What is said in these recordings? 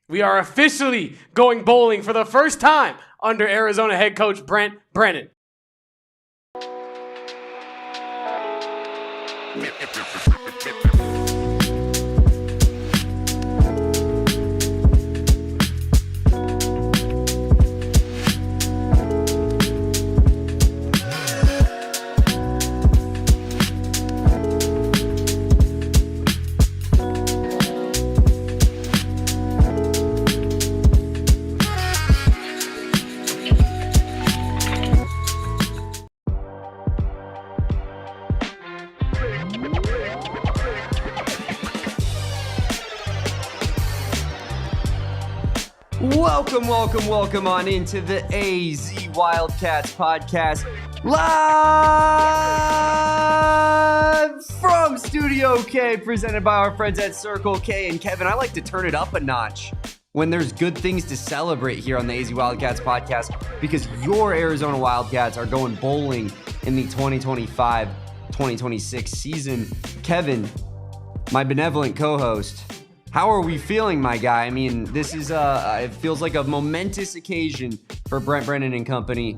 We are officially going bowling for the first time under Arizona head coach Brent Brennan. Welcome on into the AZ Wildcats podcast, live from Studio K, presented by our friends at Circle K. And Kevin, I like to turn it up a notch when there's good things to celebrate here on the AZ Wildcats podcast, because your Arizona Wildcats are going bowling in the 2025-2026 season. Kevin, my benevolent co-host, how are we feeling, my guy? I mean, this is it feels like a momentous occasion for Brent Brennan and company,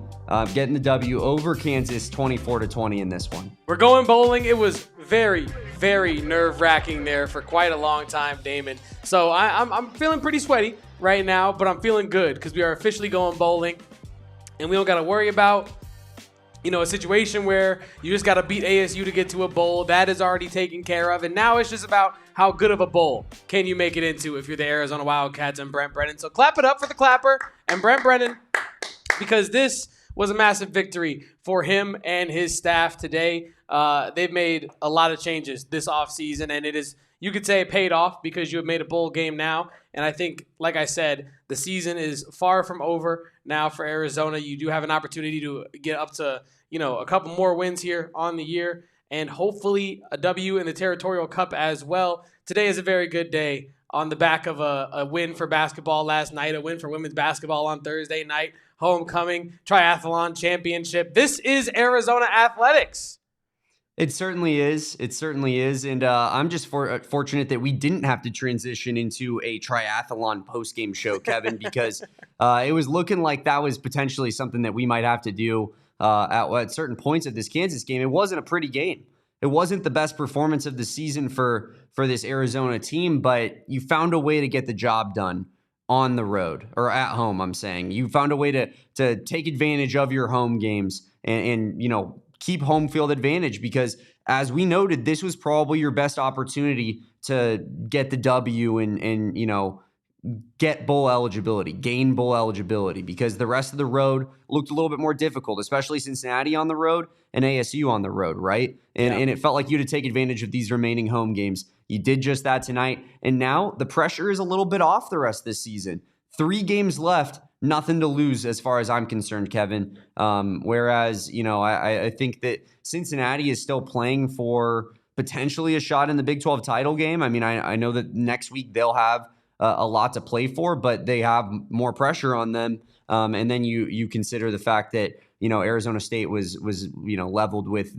getting the W over Kansas 24-20 in this one. We're going bowling. It was very, very nerve-wracking there for quite a long time, Damon. So I'm feeling pretty sweaty right now, but I'm feeling good because we are officially going bowling, and we don't got to worry about, a situation where you just got to beat ASU to get to a bowl. That is already taken care of, and now it's just about how good of a bowl can you make it into if you're the Arizona Wildcats and Brent Brennan. So clap it up for the clapper and Brent Brennan, because this was a massive victory for him and his staff today. They've made a lot of changes this offseason, and it is, you could say, paid off because you have made a bowl game now. And I think, like I said, the season is far from over now for Arizona. You do have an opportunity to get up to, a couple more wins here on the year, and hopefully a W in the Territorial Cup as well. Today is a very good day on the back of a win for basketball last night, a win for women's basketball on Thursday night, homecoming, triathlon championship. This is Arizona athletics. It certainly is. And I'm just fortunate that we didn't have to transition into a triathlon postgame show, Kevin, because it was looking like that was potentially something that we might have to do at certain points of this Kansas game. It wasn't a pretty game. It wasn't the best performance of the season for this Arizona team, but you found a way to get the job done on the road, or at home, I'm saying. You found a way to take advantage of your home games and keep home field advantage, because as we noted, this was probably your best opportunity to get the W and get bowl eligibility, gain bowl eligibility, because the rest of the road looked a little bit more difficult, especially Cincinnati on the road and ASU on the road, right? And it felt like you had to take advantage of these remaining home games. You did just that tonight, and now the pressure is a little bit off the rest of this season. 3 games left, nothing to lose as far as I'm concerned, Kevin. Whereas, I think that Cincinnati is still playing for potentially a shot in the Big 12 title game. I mean, I know that next week they'll have a lot to play for, but they have more pressure on them. And then you consider the fact that, Arizona State was leveled with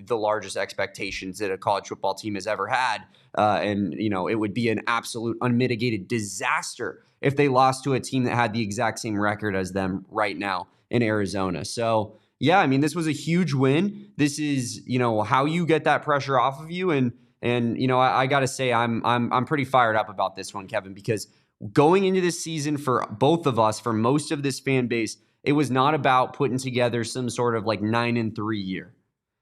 the largest expectations that a college football team has ever had. And it would be an absolute unmitigated disaster if they lost to a team that had the exact same record as them right now in Arizona. So, yeah, I mean, this was a huge win. This is, how you get that pressure off of you. And I got to say, I'm pretty fired up about this one, Kevin, because going into this season for both of us, for most of this fan base, it was not about putting together some sort of 9-3 year.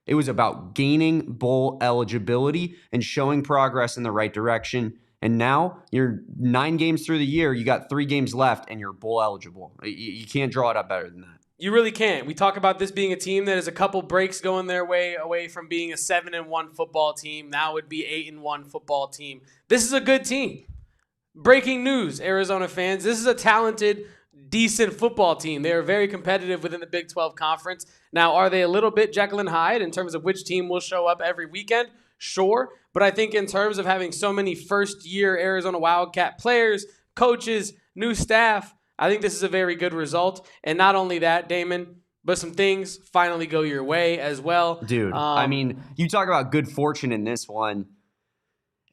It was about gaining bowl eligibility and showing progress in the right direction. And now you're 9 games through the year. You got 3 games left and you're bowl eligible. You can't draw it up better than that. You really can't. We talk about this being a team that is a couple breaks going their way away from being a 7-1 football team. Now it would be 8-1 football team. This is a good team. Breaking news, Arizona fans. This is a talented, decent football team. They are very competitive within the Big 12 Conference. Now, are they a little bit Jekyll and Hyde in terms of which team will show up every weekend? Sure. But I think in terms of having so many first-year Arizona Wildcat players, coaches, new staff, I think this is a very good result. And not only that, Damon, but some things finally go your way as well. Dude, I mean, you talk about good fortune in this one.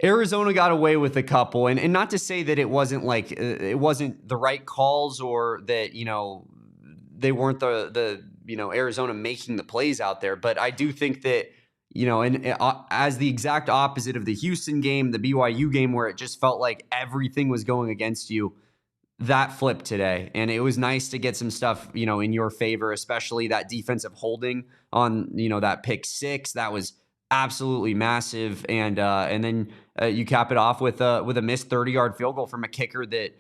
Arizona got away with a couple, and not to say that it wasn't like it wasn't the right calls or that they weren't the Arizona making the plays out there, but I do think that and as the exact opposite of the Houston game, the BYU game where it just felt like everything was going against you, that flipped today, and it was nice to get some stuff in your favor, especially that defensive holding on that pick six. That was absolutely massive, and then you cap it off with a missed 30-yard field goal from a kicker that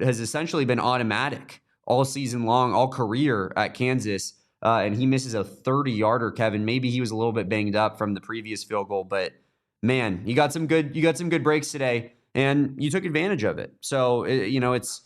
has essentially been automatic all season long, all career at Kansas, and he misses a 30-yarder. Kevin, maybe he was a little bit banged up from the previous field goal, but man, you got some good breaks today, and you took advantage of it. So it's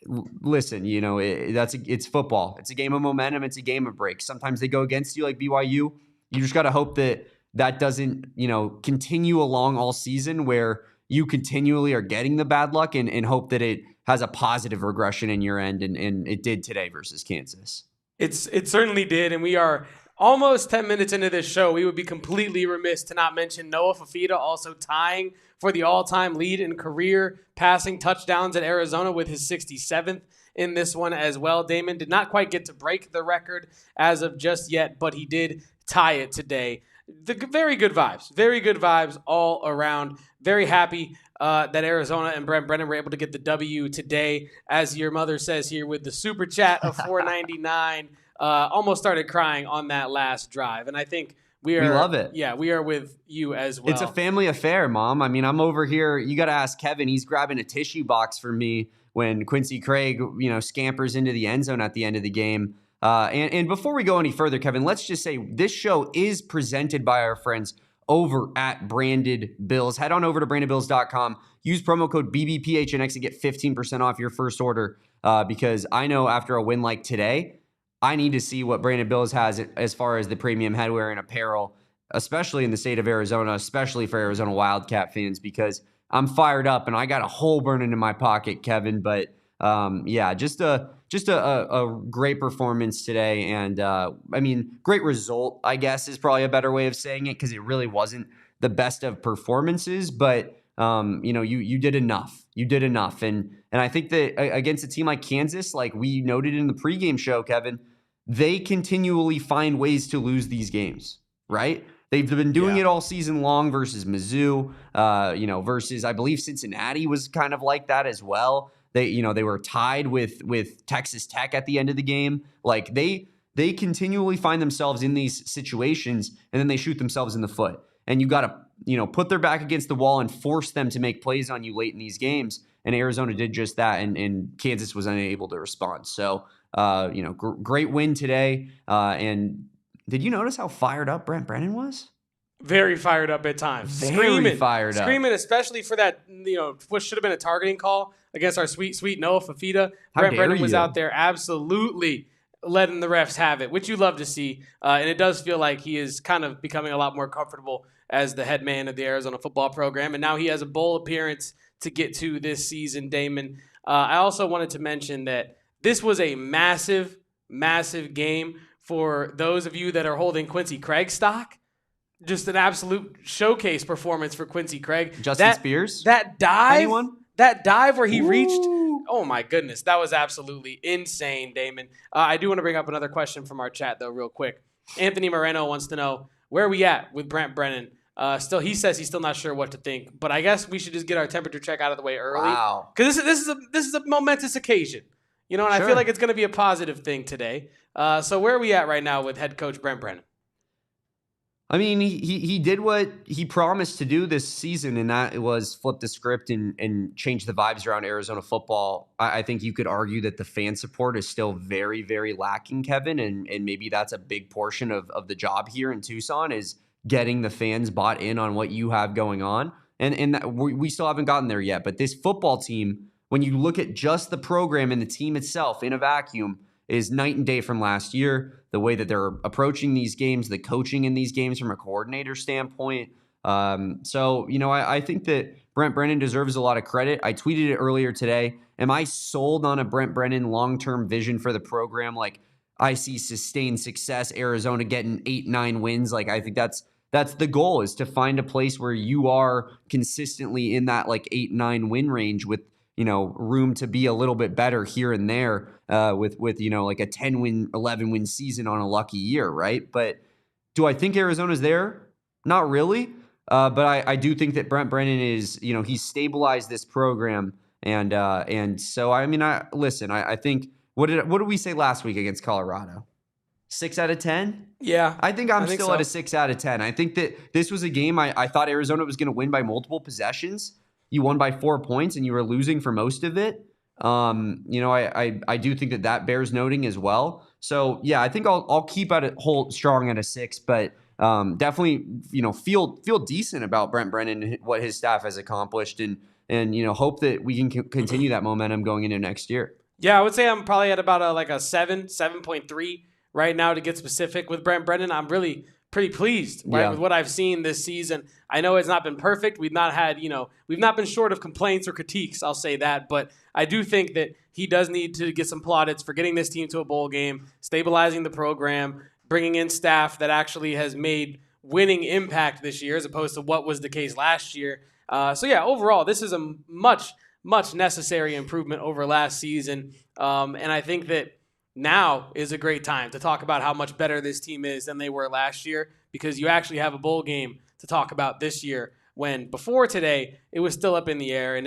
it's football. It's a game of momentum. It's a game of breaks. Sometimes they go against you, like BYU. You just got to hope that doesn't, continue along all season where you continually are getting the bad luck, and hope that it has a positive regression in your end. And it did today versus Kansas. It certainly did. And we are almost 10 minutes into this show. We would be completely remiss to not mention Noah Fifita also tying for the all-time lead in career passing touchdowns at Arizona with his 67th in this one as well. Damon did not quite get to break the record as of just yet, but he did tie it today. Very good vibes all around. Very happy that Arizona and Brent Brennan were able to get the W today, as your mother says here with the super chat of $4.99. Almost started crying on that last drive, and I think we love it. Yeah, we are with you as well. It's a family affair, Mom. I mean, I'm over here. You got to ask Kevin. He's grabbing a tissue box for me when Quincy Craig, scampers into the end zone at the end of the game. And before we go any further, Kevin, let's just say this show is presented by our friends over at Branded Bills. Head on over to brandedbills.com. Use promo code BBPHNX to get 15% off your first order, because I know after a win like today, I need to see what Branded Bills has as far as the premium headwear and apparel, especially in the state of Arizona, especially for Arizona Wildcat fans, because I'm fired up and I got a hole burning in my pocket, Kevin. But just a great performance today, and great result, I guess, is probably a better way of saying it, because it really wasn't the best of performances, but you did enough. You did enough, and I think that against a team like Kansas, like we noted in the pregame show, Kevin, they continually find ways to lose these games, right? They've been doing it all season long versus Mizzou, versus, I believe, Cincinnati was kind of like that as well. They were tied with Texas Tech at the end of the game. Like they continually find themselves in these situations, and then they shoot themselves in the foot. And you got to, put their back against the wall and force them to make plays on you late in these games. And Arizona did just that, and Kansas was unable to respond. So, great win today. And did you notice how fired up Brent Brennan was? Very fired up at times. Screaming, especially for that, what should have been a targeting call against our sweet Noah Fifita. Brent Brennan was out there absolutely letting the refs have it, which you love to see. And it does feel like he is kind of becoming a lot more comfortable as the head man of the Arizona football program. And now he has a bowl appearance to get to this season, Damon. I also wanted to mention that this was a massive, massive game for those of you that are holding Quincy Craig stock. Just an absolute showcase performance for Quincy Craig. Justin Spears? That dive. Anyone? That dive where he reached. Oh, my goodness. That was absolutely insane, Damon. I do want to bring up another question from our chat, though, real quick. Anthony Moreno wants to know, where are we at with Brent Brennan? He says he's still not sure what to think, but I guess we should just get our temperature check out of the way early. Wow. Because this is a momentous occasion. And sure. I feel like it's going to be a positive thing today. So where are we at right now with head coach Brent Brennan? I mean, he did what he promised to do this season, and that was flip the script and change the vibes around Arizona football. I think you could argue that the fan support is still very, very lacking, Kevin, and maybe that's a big portion of the job here in Tucson is getting the fans bought in on what you have going on. And that we still haven't gotten there yet. But this football team, when you look at just the program and the team itself in a vacuum, is night and day from last year. The way that they're approaching these games, the coaching in these games from a coordinator standpoint. I think that Brent Brennan deserves a lot of credit. I tweeted it earlier today. Am I sold on a Brent Brennan long-term vision for the program? Like, I see sustained success, Arizona getting 8-9 wins. Like, I think that's that's the goal, is to find a place where you are consistently in that like 8-9 win range with, room to be a little bit better here and there with like a 10 win, 11 win season on a lucky year. Right. But do I think Arizona's there? Not really. But I do think that Brent Brennan is, he's stabilized this program. And so, I mean, I think, what did we say last week against Colorado? 6 out of 10? Yeah. I think I'm still so. At a 6 out of 10. I think that this was a game I thought Arizona was going to win by multiple possessions. You won by 4 points and you were losing for most of it. I do think that bears noting as well. So yeah, I think I'll keep hold strong at a 6, but definitely, feel decent about Brent Brennan and what his staff has accomplished, and hope that we can continue that momentum going into next year. Yeah, I would say I'm probably at about a 7.3 right now, to get specific with Brent Brennan. I'm really pretty pleased with what I've seen this season. I know it's not been perfect. We've not been short of complaints or critiques, I'll say that, but I do think that he does need to get some plaudits for getting this team to a bowl game, stabilizing the program, bringing in staff that actually has made winning impact this year as opposed to what was the case last year. Overall, this is a much, much necessary improvement over last season. And I think that now is a great time to talk about how much better this team is than they were last year, because you actually have a bowl game to talk about this year, when before today it was still up in the air. And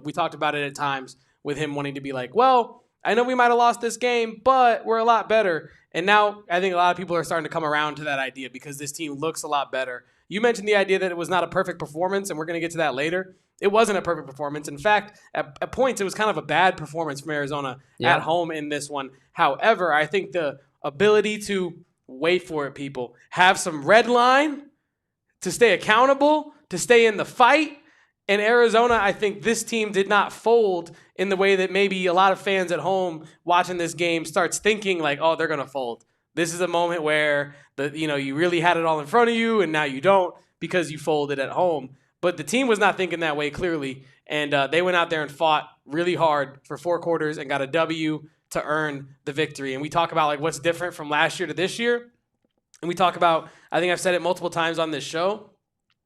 we talked about it at times with him wanting to be like, well, I know we might have lost this game, but we're a lot better. And now I think a lot of people are starting to come around to that idea, because this team looks a lot better. You mentioned the idea that it was not a perfect performance, and we're going to get to that later. It wasn't a perfect performance. In fact, at points, it was kind of a bad performance from Arizona at home in this one. However, I think the ability to, wait for it, people, have some red line, to stay accountable, to stay in the fight. In Arizona, I think this team did not fold in the way that maybe a lot of fans at home watching this game starts thinking like, oh, they're going to fold. This is a moment where you really had it all in front of you, and now you don't because you folded at home. But the team was not thinking that way, clearly, and they went out there and fought really hard for 4 quarters and got a W to earn the victory. And we talk about what's different from last year to this year, and we talk about, I think I've said it multiple times on this show,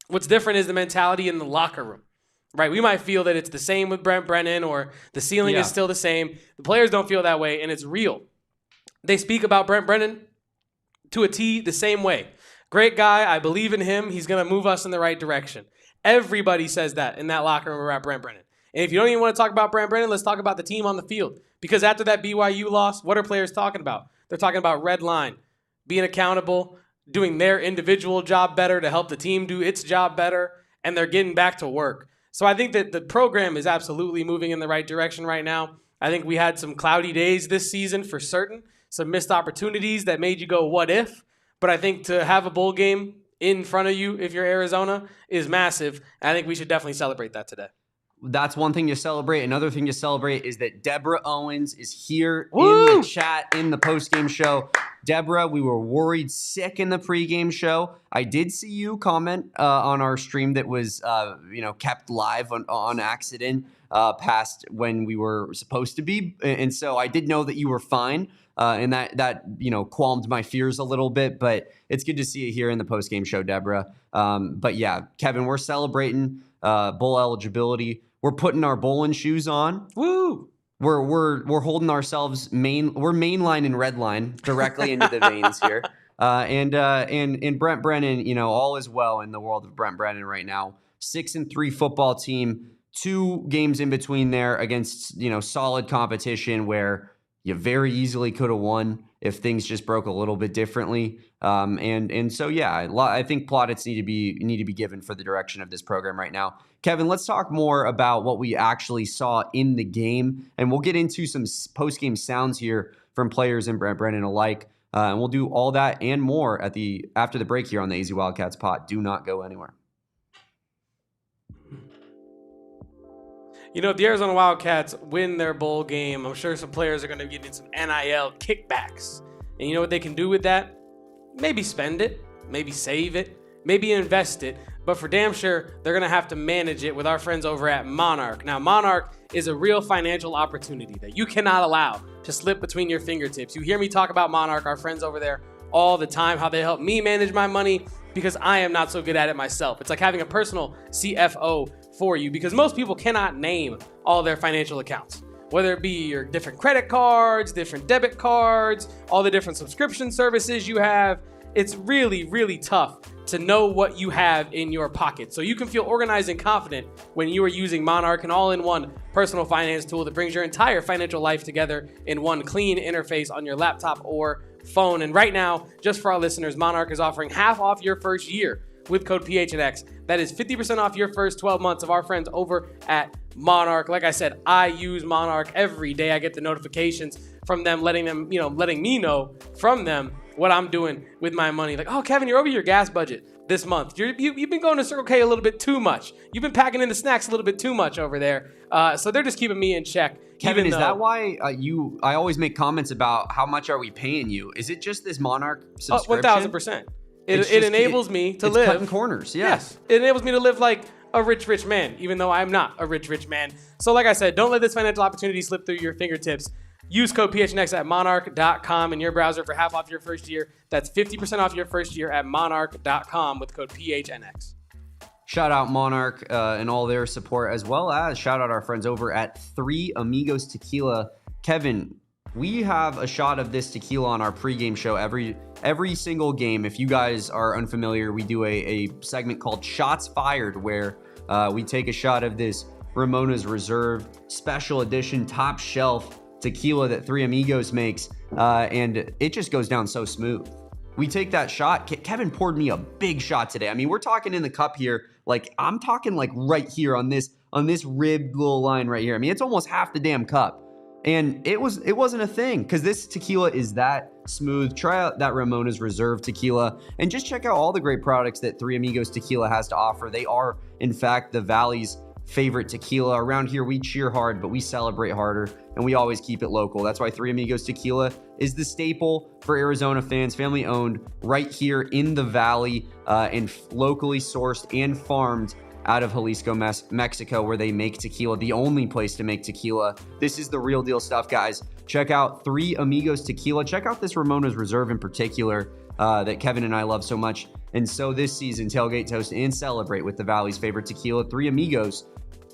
what's different is the mentality in the locker room. Right, we might feel that it's the same with Brent Brennan, or the ceiling is still the same. The players don't feel that way, and it's real. They speak about Brent Brennan to a T the same way. Great guy, I believe in him. He's going to move us in the right direction. Everybody says that in that locker room around Brent Brennan. And if you don't even want to talk about Brent Brennan, let's talk about the team on the field. Because after that BYU loss, what are players talking about? They're talking about red line, being accountable, doing their individual job better to help the team do its job better, and they're getting back to work. So I think that the program is absolutely moving in the right direction right now. I think we had some cloudy days this season for certain, some missed opportunities that made you go, what if? But I think to have a bowl game in front of you, if you're Arizona, is massive. And I think we should definitely celebrate that today. That's one thing to celebrate. Another thing to celebrate is that Deborah Owens is here Woo! in the chat, in the postgame show. Deborah, we were worried sick in the pregame show. I did see you comment on our stream that was, kept live on accident past when we were supposed to be. And so I did know that you were fine. And that qualmed my fears a little bit, but it's good to see you here in the postgame show, Deborah. But yeah, Kevin, we're celebrating bowl eligibility. We're putting our bowling shoes on. Woo! We're holding ourselves we're mainline and red line directly into the veins here. And Brent Brennan, all is well in the world of Brent Brennan right now. 6-3 football team, 2 games in between there against, solid competition where you very easily could have won if things just broke a little bit differently. So I think plaudits need to be given for the direction of this program right now. Kevin, let's talk more about what we actually saw in the game, and we'll get into some post-game sounds here from players and Brent Brennan alike. And we'll do all that and more after the break here on the AZ Wildcats pod. Do not go anywhere. If the Arizona Wildcats win their bowl game, I'm sure some players are going to be getting some NIL kickbacks. And you know what they can do with that? Maybe spend it, maybe save it, maybe invest it. But for damn sure, they're going to have to manage it with our friends over at Monarch. Now, Monarch is a real financial opportunity that you cannot allow to slip between your fingertips. You hear me talk about Monarch, our friends over there, all the time, how they help me manage my money, because I am not so good at it myself. It's like having a personal CFO for you, because most people cannot name all their financial accounts, whether it be your different credit cards, different debit cards, all the different subscription services you have. It's really, really tough to know what you have in your pocket. So you can feel organized and confident when you are using Monarch, an all-in-one personal finance tool that brings your entire financial life together in one clean interface on your laptop or phone. And right now, just for our listeners, Monarch is offering half off your first year with code PHNX. That is 50% off your first 12 months of our friends over at Monarch. Like I said, I use Monarch every day. I get the notifications from them, letting me know from them what I'm doing with my money. Like, oh, Kevin, you're over your gas budget this month. You've been going to Circle K a little bit too much. You've been packing in the snacks a little bit too much over there. So they're just keeping me in check. Kevin, is that why I always make comments about how much are we paying you? Is it just this Monarch subscription? 1,000%. It enables me to live. Cutting corners, Yes. It enables me to live like a rich man, even though I'm not a rich man. So like I said, don't let this financial opportunity slip through your fingertips. Use code PHNX at monarch.com in your browser for half off your first year. That's 50% off your first year at monarch.com with code PHNX. Shout out Monarch and all their support, as well as shout out our friends over at Three Amigos Tequila. Kevin, we have a shot of this tequila on our pregame show every single game. If you guys are unfamiliar, we do a segment called Shots Fired, where we take a shot of this Ramona's Reserve Special Edition top shelf tequila that Three Amigos makes, and it just goes down so smooth. We take that shot. Kevin poured me a big shot today. I mean, we're talking in the cup here. Like, I'm talking like right here on this ribbed little line right here. I mean, it's almost half the damn cup. And it wasn't a thing, because this tequila is that smooth. Try out that Ramona's Reserve tequila and just check out all the great products that Three Amigos Tequila has to offer. They are, in fact, the Valley's favorite tequila. Around here, we cheer hard, but we celebrate harder, and we always keep it local. That's why Three Amigos Tequila is the staple for Arizona fans, family owned, right here in the Valley, and locally sourced and farmed out of Jalisco, Mexico, where they make tequila, the only place to make tequila. This is the real deal stuff, guys. Check out Three Amigos Tequila. Check out this Ramona's Reserve in particular that Kevin and I love so much. And so this season, tailgate, toast, and celebrate with the Valley's favorite tequila, Three Amigos.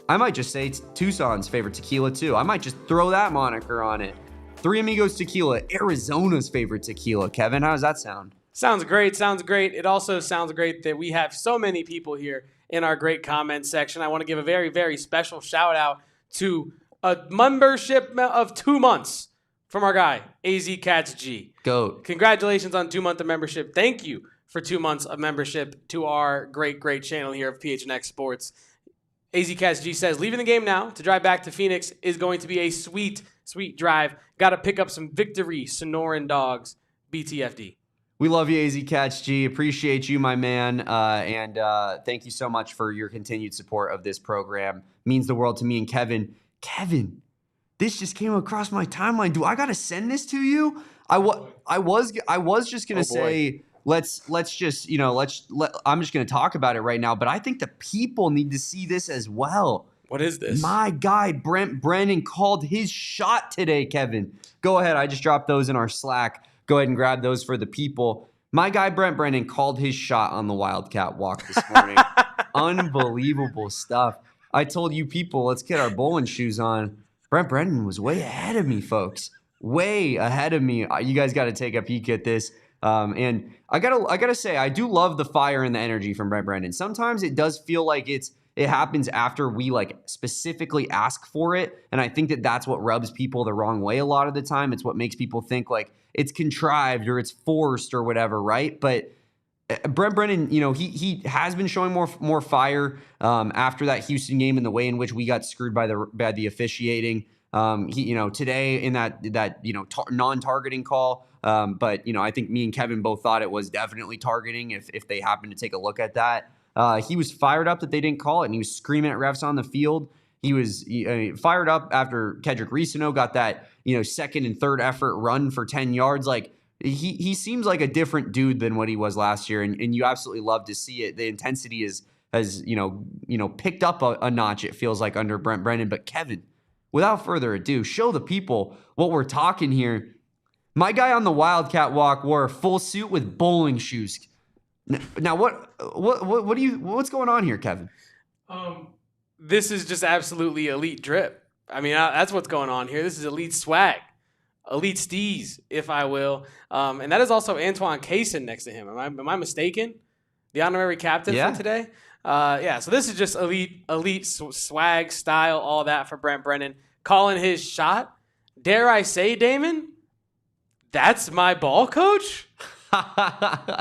I might just say it's Tucson's favorite tequila, too. I might just throw that moniker on it. Three Amigos Tequila, Arizona's favorite tequila. Kevin, how does that sound? Sounds great. It also sounds great that we have so many people here in our great comment section. I want to give a very, very special shout out to a membership of 2 months from our guy, AZ Cats G. Goat. Congratulations on 2 months of membership. Thank you for 2 months of membership to our great channel here of PHNX Sports. AZ Cats G says, leaving the game now to drive back to Phoenix is going to be a sweet drive. Got to pick up some victory, Sonoran Dogs, BTFD. We love you, AZ Cats G. Appreciate you, my man. And thank you so much for your continued support of this program. Means the world to me and Kevin. Kevin, this just came across my timeline. Do I got to send this to you? I was just going to say, let's just, I'm just going to talk about it right now, but I think the people need to see this as well. What is this? My guy, Brent Brennan, called his shot today, Kevin. Go ahead. I just dropped those in our Slack. Go ahead and grab those for the people. My guy, Brent Brennan, called his shot on the Wildcat walk this morning. Unbelievable stuff. I told you people, let's get our bowling shoes on. Brent Brennan was way ahead of me, folks. Way ahead of me. You guys got to take a peek at this. And I gotta say, I do love the fire and the energy from Brent Brennan. Sometimes it does feel like it happens after we specifically ask for it. And I think that that's what rubs people the wrong way a lot of the time. It's what makes people think it's contrived or it's forced or whatever, right? But Brent Brennan, he has been showing more fire after that Houston game and the way in which we got screwed by the officiating. Today in that non-targeting call. But I think me and Kevin both thought it was definitely targeting if they happened to take a look at that. He was fired up that they didn't call it, and he was screaming at refs on the field. He was fired up after Kedrick Reesano got that second and third effort run for 10 yards. He seems like a different dude than what he was last year, and you absolutely love to see it. The intensity has picked up a notch, it feels like, under Brent Brennan. But Kevin, without further ado, show the people what we're talking here. My guy on the Wildcat walk wore a full suit with bowling shoes. Now, what's going on here, Kevin? This is just absolutely elite drip. I mean, that's what's going on here. This is elite swag, elite steez, if I will. And that is also Antoine Cason next to him. Am I mistaken? The honorary captain for today? Yeah, so this is just elite swag, style, all that for Brent Brennan. Calling his shot. Dare I say, Damon, that's my ball coach?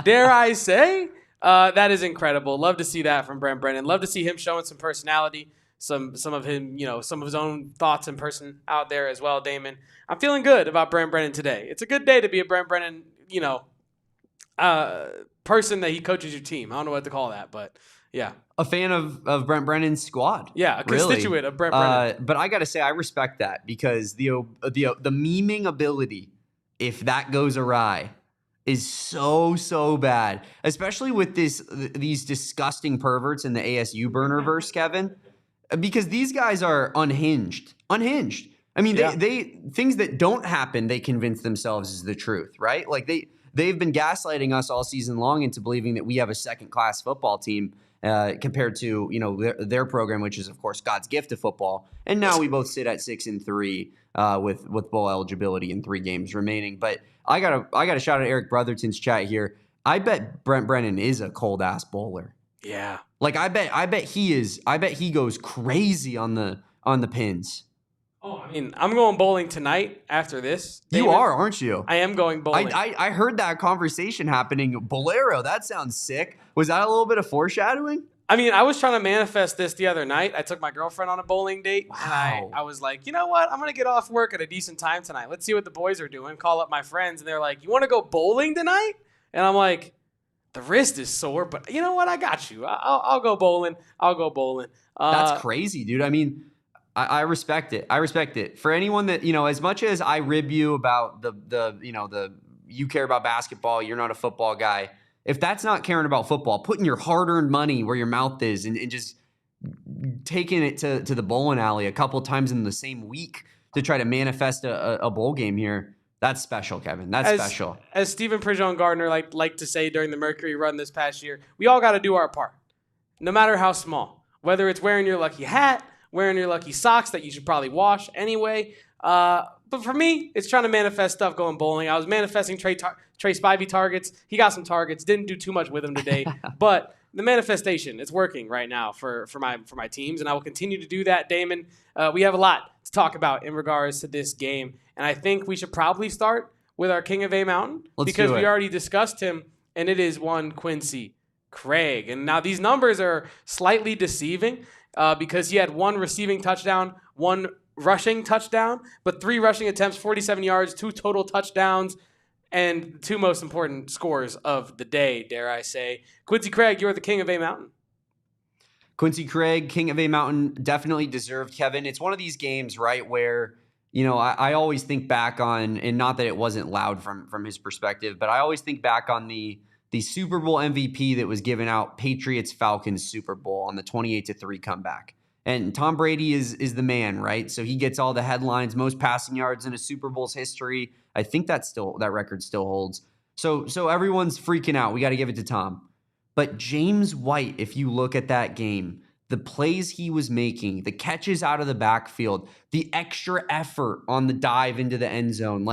Dare I say? That is incredible. Love to see that from Brent Brennan. Love to see him showing some personality, some of him, some of his own thoughts and person out there as well, Damon. I'm feeling good about Brent Brennan today. It's a good day to be a Brent Brennan, person that he coaches your team. I don't know what to call that, but yeah. A fan of Brent Brennan's squad. Yeah, a constituent of Brent Brennan. But I got to say, I respect that because the memeing ability, if that goes awry, is so bad, especially with these disgusting perverts in the ASU burnerverse, Kevin, because these guys are unhinged. I mean, they things that don't happen, they convince themselves is the truth, right? Like they've been gaslighting us all season long into believing that we have a second-class football team compared to their program, which is of course God's gift to football. And now we both sit at 6-3 with bowl eligibility in 3 games remaining. But I gotta shout out Eric Brotherton's chat here. I bet Brent Brennan is a cold ass bowler. Yeah. Like I bet he is. I bet he goes crazy on the pins. Oh, I mean, I'm going bowling tonight after this. Damon. You are, aren't you? I am going bowling. I heard that conversation happening. Bolero, that sounds sick. Was that a little bit of foreshadowing? I mean, I was trying to manifest this the other night. I took my girlfriend on a bowling date. Wow. And I was like, you know what? I'm going to get off work at a decent time tonight. Let's see what the boys are doing. Call up my friends. And they're like, you want to go bowling tonight? And I'm like, the wrist is sore, but you know what? I got you. I'll go bowling. That's crazy, dude. I mean, I respect it. For anyone that, as much as I rib you about you care about basketball, you're not a football guy. If that's not caring about football, putting your hard-earned money where your mouth is and just taking it to the bowling alley a couple of times in the same week to try to manifest a bowl game here, that's special, Kevin. That's special. As Stephen Prejean Gardner liked to say during the Mercury run this past year, we all got to do our part, no matter how small. Whether it's wearing your lucky hat, wearing your lucky socks that you should probably wash anyway. But for me, it's trying to manifest stuff going bowling. I was manifesting Trey Spivey targets. He got some targets. Didn't do too much with them today. But the manifestation, it's working right now for my teams, and I will continue to do that, Damon. We have a lot to talk about in regards to this game, and I think we should probably start with our King of A Mountain because we already discussed him, and it is one Quincy Craig. And now these numbers are slightly deceiving because he had 1 receiving touchdown, 1 rushing touchdown, but 3 rushing attempts, 47 yards, 2 total touchdowns, and 2 most important scores of the day, dare I say. Quincy Craig, you're the King of A Mountain. Quincy Craig, King of A Mountain, definitely deserved, Kevin. It's one of these games, right, where, I always think back on, and not that it wasn't loud from his perspective, but I always think back on the Super Bowl MVP that was given out, Patriots-Falcons Super Bowl on the 28-3 comeback. And Tom Brady is the man, right? So he gets all the headlines, most passing yards in a Super Bowl's history. I think that record still holds. So everyone's freaking out. We got to give it to Tom. But James White, if you look at that game, the plays he was making, the catches out of the backfield, the extra effort on the dive into the end zone,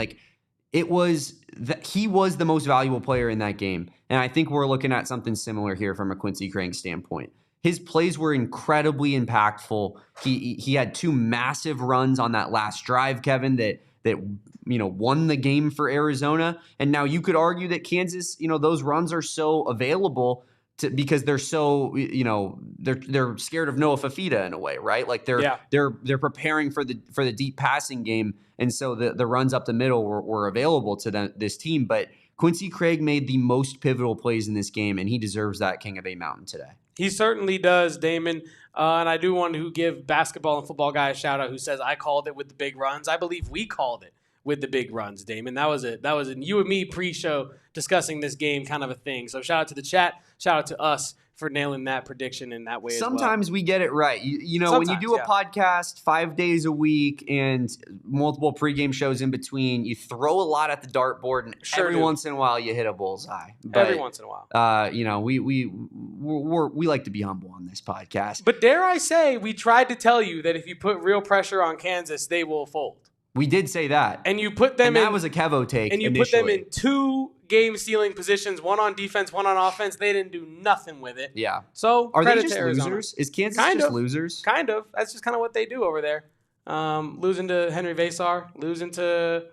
he was the most valuable player in that game. And I think we're looking at something similar here from a Quincy Craig standpoint. His plays were incredibly impactful. He had 2 massive runs on that last drive, Kevin, that won the game for Arizona. And now you could argue that Kansas, those runs are so available because they're so, they're scared of Noah Fifita in a way, right? Like they're preparing for the deep passing game, and so the runs up the middle were available to this team. But Quincy Craig made the most pivotal plays in this game, and he deserves that King of A Mountain today. He certainly does, Damon. And I do want to give basketball and football guy a shout out who says, I called it with the big runs. I believe we called it with the big runs, Damon. That was a you and me pre-show discussing this game kind of a thing. So shout out to the chat, shout out to us for nailing that prediction in that way Sometimes as well. we get it right. You know, when you do a podcast 5 days a week and multiple pregame shows in between, you throw a lot at the dartboard, and every once in a while you hit a bullseye. But, every once in a while. You know, we like to be humble on this podcast. But dare I say, we tried to tell you that if you put real pressure on Kansas, they will fold. We did say that. And you put them and that was a Kevo take. And you put them in 2 game-stealing positions, one on defense, one on offense. They didn't do nothing with it. Yeah. So are they just losers? Is Kansas just losers? Kind of. That's just kind of what they do over there. Losing to Henry Vasar, losing to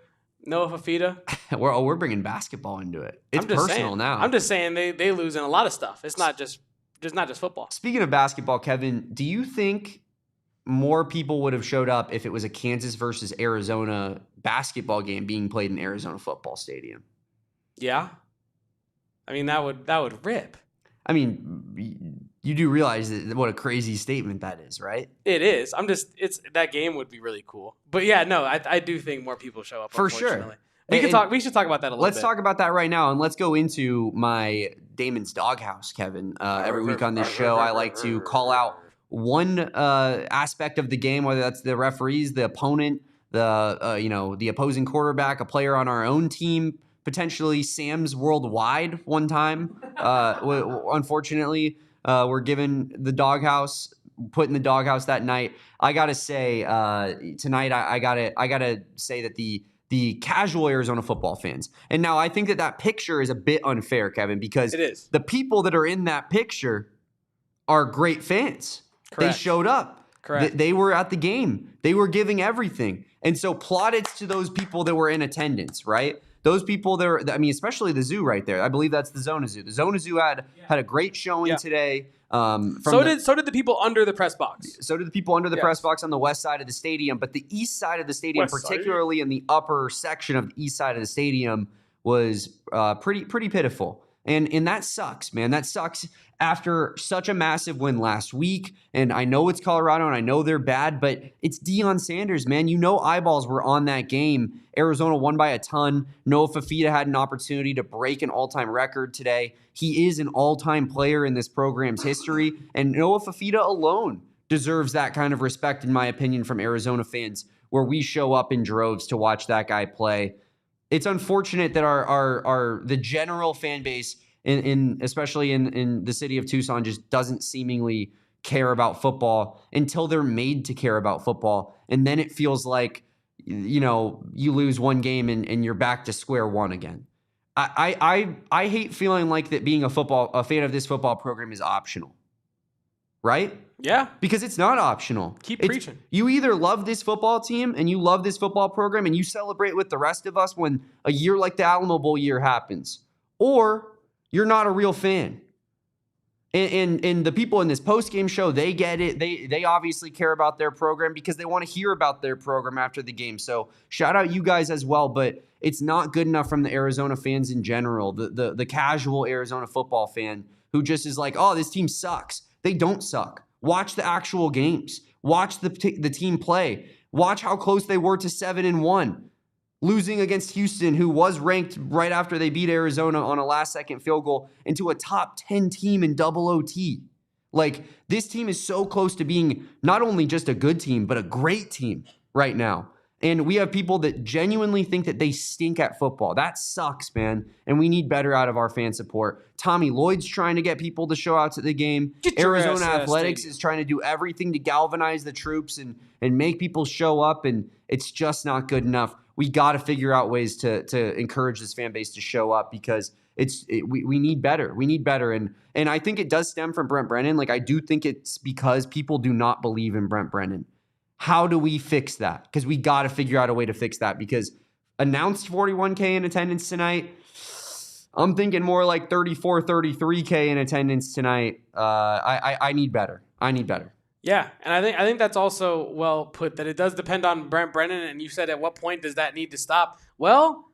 Noah Fifita. We're bringing basketball into it. It's personal now. I'm just saying they lose in a lot of stuff. It's not just football. Speaking of basketball, Kevin, do you think more people would have showed up if it was a Kansas versus Arizona basketball game being played in Arizona Football Stadium? Yeah. I mean, that would rip. I mean, you do realize what a crazy statement that is, right? It is. That game would be really cool. But yeah, no, I do think more people show up. For sure. We should talk about that a little bit. Let's talk about that right now, and let's go into my Damon's Dawghouse, Kevin. Every week on this show, I like to call out one aspect of the game, whether that's the referees, the opponent, the opposing quarterback, a player on our own team, potentially Sam's Worldwide one time. Unfortunately, we're given the Dawghouse, put in the Dawghouse that night. I gotta say, tonight I gotta say that the casual Arizona football fans, and now I think that picture is a bit unfair, Kevin, because it is. The people that are in that picture are great fans. Correct. They showed up. Correct. They were at the game. They were giving everything. And so plaudits to those people that were in attendance, right? Those people there, I mean, especially the zoo right there. I believe that's the Zona Zoo. The Zona Zoo had a great showing today. So did the people under the press box. So did the people under the press box on the west side of the stadium. But the east side of the stadium, particularly in the upper section of the east side of the stadium, was pretty pitiful. And that sucks, man. That sucks after such a massive win last week. And I know it's Colorado, and I know they're bad, but it's Deion Sanders, man. You know eyeballs were on that game. Arizona won by a ton. Noah Fifita had an opportunity to break an all-time record today. He is an all-time player in this program's history, and Noah Fifita alone deserves that kind of respect, in my opinion, from Arizona fans, where we show up in droves to watch that guy play. It's unfortunate that the general fan base especially in the city of Tucson just doesn't seemingly care about football until they're made to care about football. And then it feels like, you know, you lose one game and you're back to square one again. I hate feeling like that being a fan of this football program is optional. Right? Yeah. Because it's not optional. Keep preaching. You either love this football team and you love this football program and you celebrate with the rest of us when a year like the Alamo Bowl year happens, or you're not a real fan. And the people in this post-game show, they get it. They obviously care about their program because they want to hear about their program after the game. So shout out you guys as well, but it's not good enough from the Arizona fans in general, the casual Arizona football fan who just is like, oh, this team sucks. They don't suck. Watch the actual games. Watch the team play. Watch how close they were to 7-1. Losing against Houston, who was ranked right after they beat Arizona on a last-second field goal, into a top 10 team in double OT. Like, this team is so close to being not only just a good team, but a great team right now. And we have people that genuinely think that they stink at football. That sucks, man. And we need better out of our fan support. Tommy Lloyd's trying to get people to show out to the game. Arizona Athletics is trying to do everything to galvanize the troops and make people show up, and it's just not good enough. We got to figure out ways to encourage this fan base to show up because we need better. We need better. And I think it does stem from Brent Brennan. Like, I do think it's because people do not believe in Brent Brennan. How do we fix that? Because we got to figure out a way to fix that, because announced 41K in attendance tonight. I'm thinking more like 34, 33K in attendance tonight. I need better. I need better. Yeah, and I think that's also well put, that it does depend on Brent Brennan. And you said, at what point does that need to stop? Well,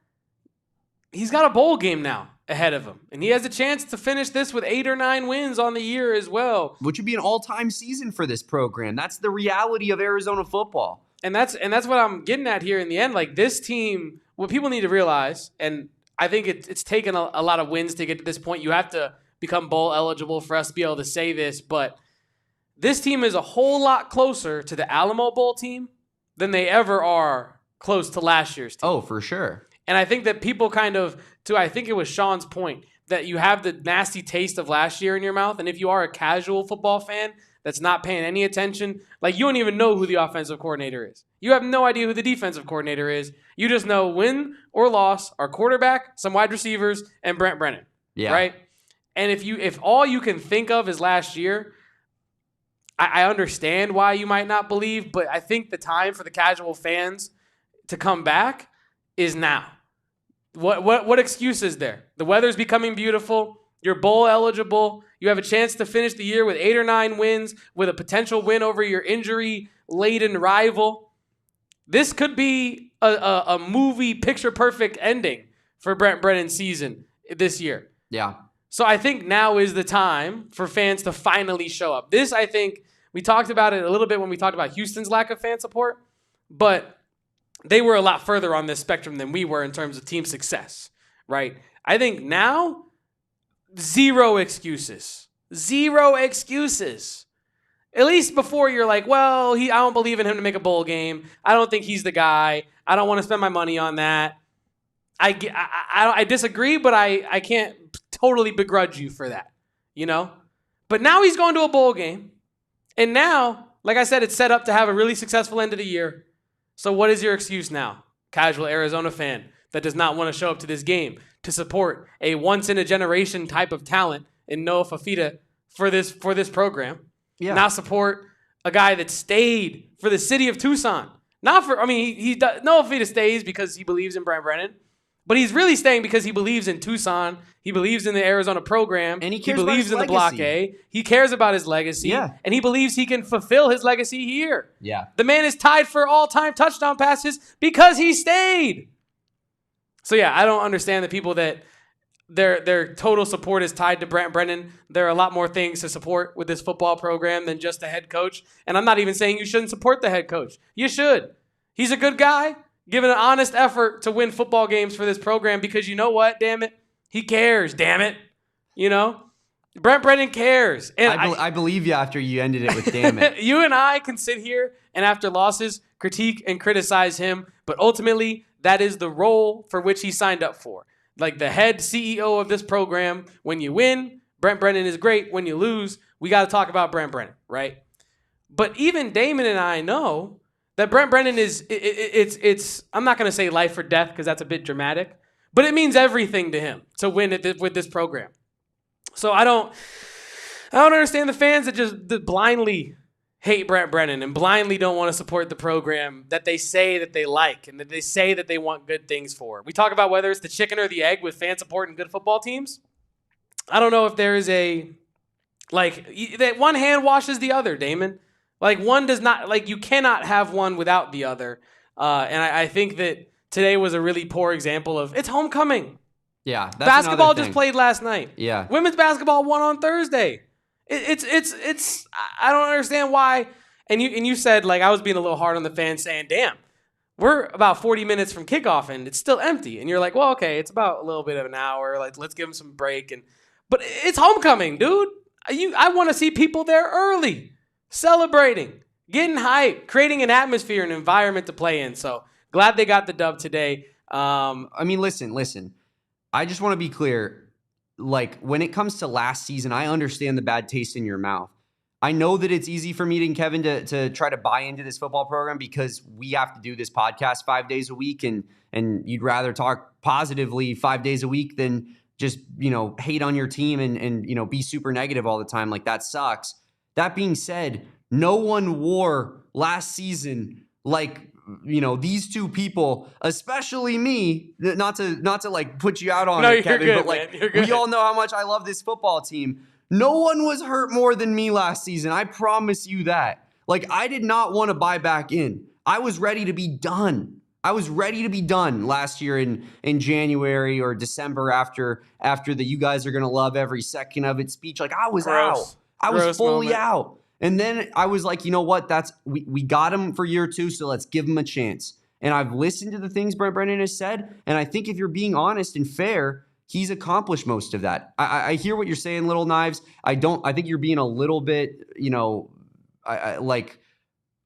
he's got a bowl game now ahead of him, and he has a chance to finish this with 8 or 9 wins on the year as well, which would be an all-time season for this program. That's the reality of Arizona football. And that's what I'm getting at here in the end. Like this team, what people need to realize, and I think it's taken a lot of wins to get to this point. You have to become bowl eligible for us to be able to say this, but this team is a whole lot closer to the Alamo Bowl team than they ever are close to last year's team. Oh, for sure. And I think that people I think it was Sean's point, that you have the nasty taste of last year in your mouth. And if you are a casual football fan that's not paying any attention, like you don't even know who the offensive coordinator is. You have no idea who the defensive coordinator is. You just know win or loss, our quarterback, some wide receivers, and Brent Brennan. Yeah. Right? And if all you can think of is last year, I understand why you might not believe, but I think the time for the casual fans to come back is now. What excuse is there? The weather's becoming beautiful. You're bowl eligible. You have a chance to finish the year with 8 or 9 wins, with a potential win over your injury-laden rival. This could be a movie picture-perfect ending for Brent Brennan's season this year. Yeah. So I think now is the time for fans to finally show up. This, I think, we talked about it a little bit when we talked about Houston's lack of fan support, but they were a lot further on this spectrum than we were in terms of team success, right? I think now, zero excuses. Zero excuses. At least before you're like, well, I don't believe in him to make a bowl game. I don't think he's the guy. I don't want to spend my money on that. I disagree, but I can't totally begrudge you for that, you know? But now he's going to a bowl game. And now, like I said, it's set up to have a really successful end of the year. So what is your excuse now, casual Arizona fan that does not want to show up to this game to support a once-in-a-generation type of talent in Noah Fifita for this program? Yeah. Now support a guy that stayed for the city of Tucson. Noah Fifita stays because he believes in Brent Brennan, but he's really staying because he believes in Tucson. He believes in the Arizona program. And he believes in the Block A. He cares about his legacy. Yeah. And he believes he can fulfill his legacy here. Yeah. The man is tied for all-time touchdown passes because he stayed. So, yeah, I don't understand the people that their total support is tied to Brent Brennan. There are a lot more things to support with this football program than just the head coach. And I'm not even saying you shouldn't support the head coach. You should. He's a good guy, giving an honest effort to win football games for this program because you know what, damn it? He cares, damn it. You know? Brent Brennan cares. And I believe you after you ended it with damn it. You and I can sit here and after losses critique and criticize him, but ultimately that is the role for which he signed up for. Like the head CEO of this program, when you win, Brent Brennan is great. When you lose, we got to talk about Brent Brennan, right? But even Damon and I know that Brent Brennan it's I'm not going to say life or death because that's a bit dramatic, but it means everything to him to win with this program. So I don't understand the fans that blindly hate Brent Brennan and blindly don't want to support the program that they say that they like and that they say that they want good things for. We talk about whether it's the chicken or the egg with fan support and good football teams. I don't know if there is that one hand washes the other, Damon. Like one does not, like you cannot have one without the other. And I think that today was a really poor example of it's homecoming. Yeah. That's basketball just played last night. Yeah. Women's basketball won on Thursday. It's I don't understand why. And you said, like, I was being a little hard on the fans saying, damn, we're about 40 minutes from kickoff and it's still empty. And you're like, well, okay, it's about a little bit of an hour. Like, let's give them some break. But it's homecoming, dude. I want to see people there early, celebrating, getting hyped, creating an atmosphere, an environment to play in. So glad they got the dub today. Listen. I just want to be clear. Like, when it comes to last season, I understand the bad taste in your mouth. I know that it's easy for me and Kevin to try to buy into this football program because we have to do this podcast 5 days a week, and you'd rather talk positively 5 days a week than just, hate on your team and be super negative all the time. Like, that sucks. That being said, no one wore last season like these two people, especially me, not to like put you out on it, Kevin, but like we all know how much I love this football team. No one was hurt more than me last season. I promise you that. Like, I did not want to buy back in. I was ready to be done. I was ready to be done last year in January or December after the "you guys are going to love every second of it" speech. Like, I was out. I was fully out. And then I was like, you know what? We got him for year 2, so let's give him a chance. And I've listened to the things Brent Brennan has said, and I think if you're being honest and fair, he's accomplished most of that. I hear what you're saying, Little Knives. I think you're being a little bit, like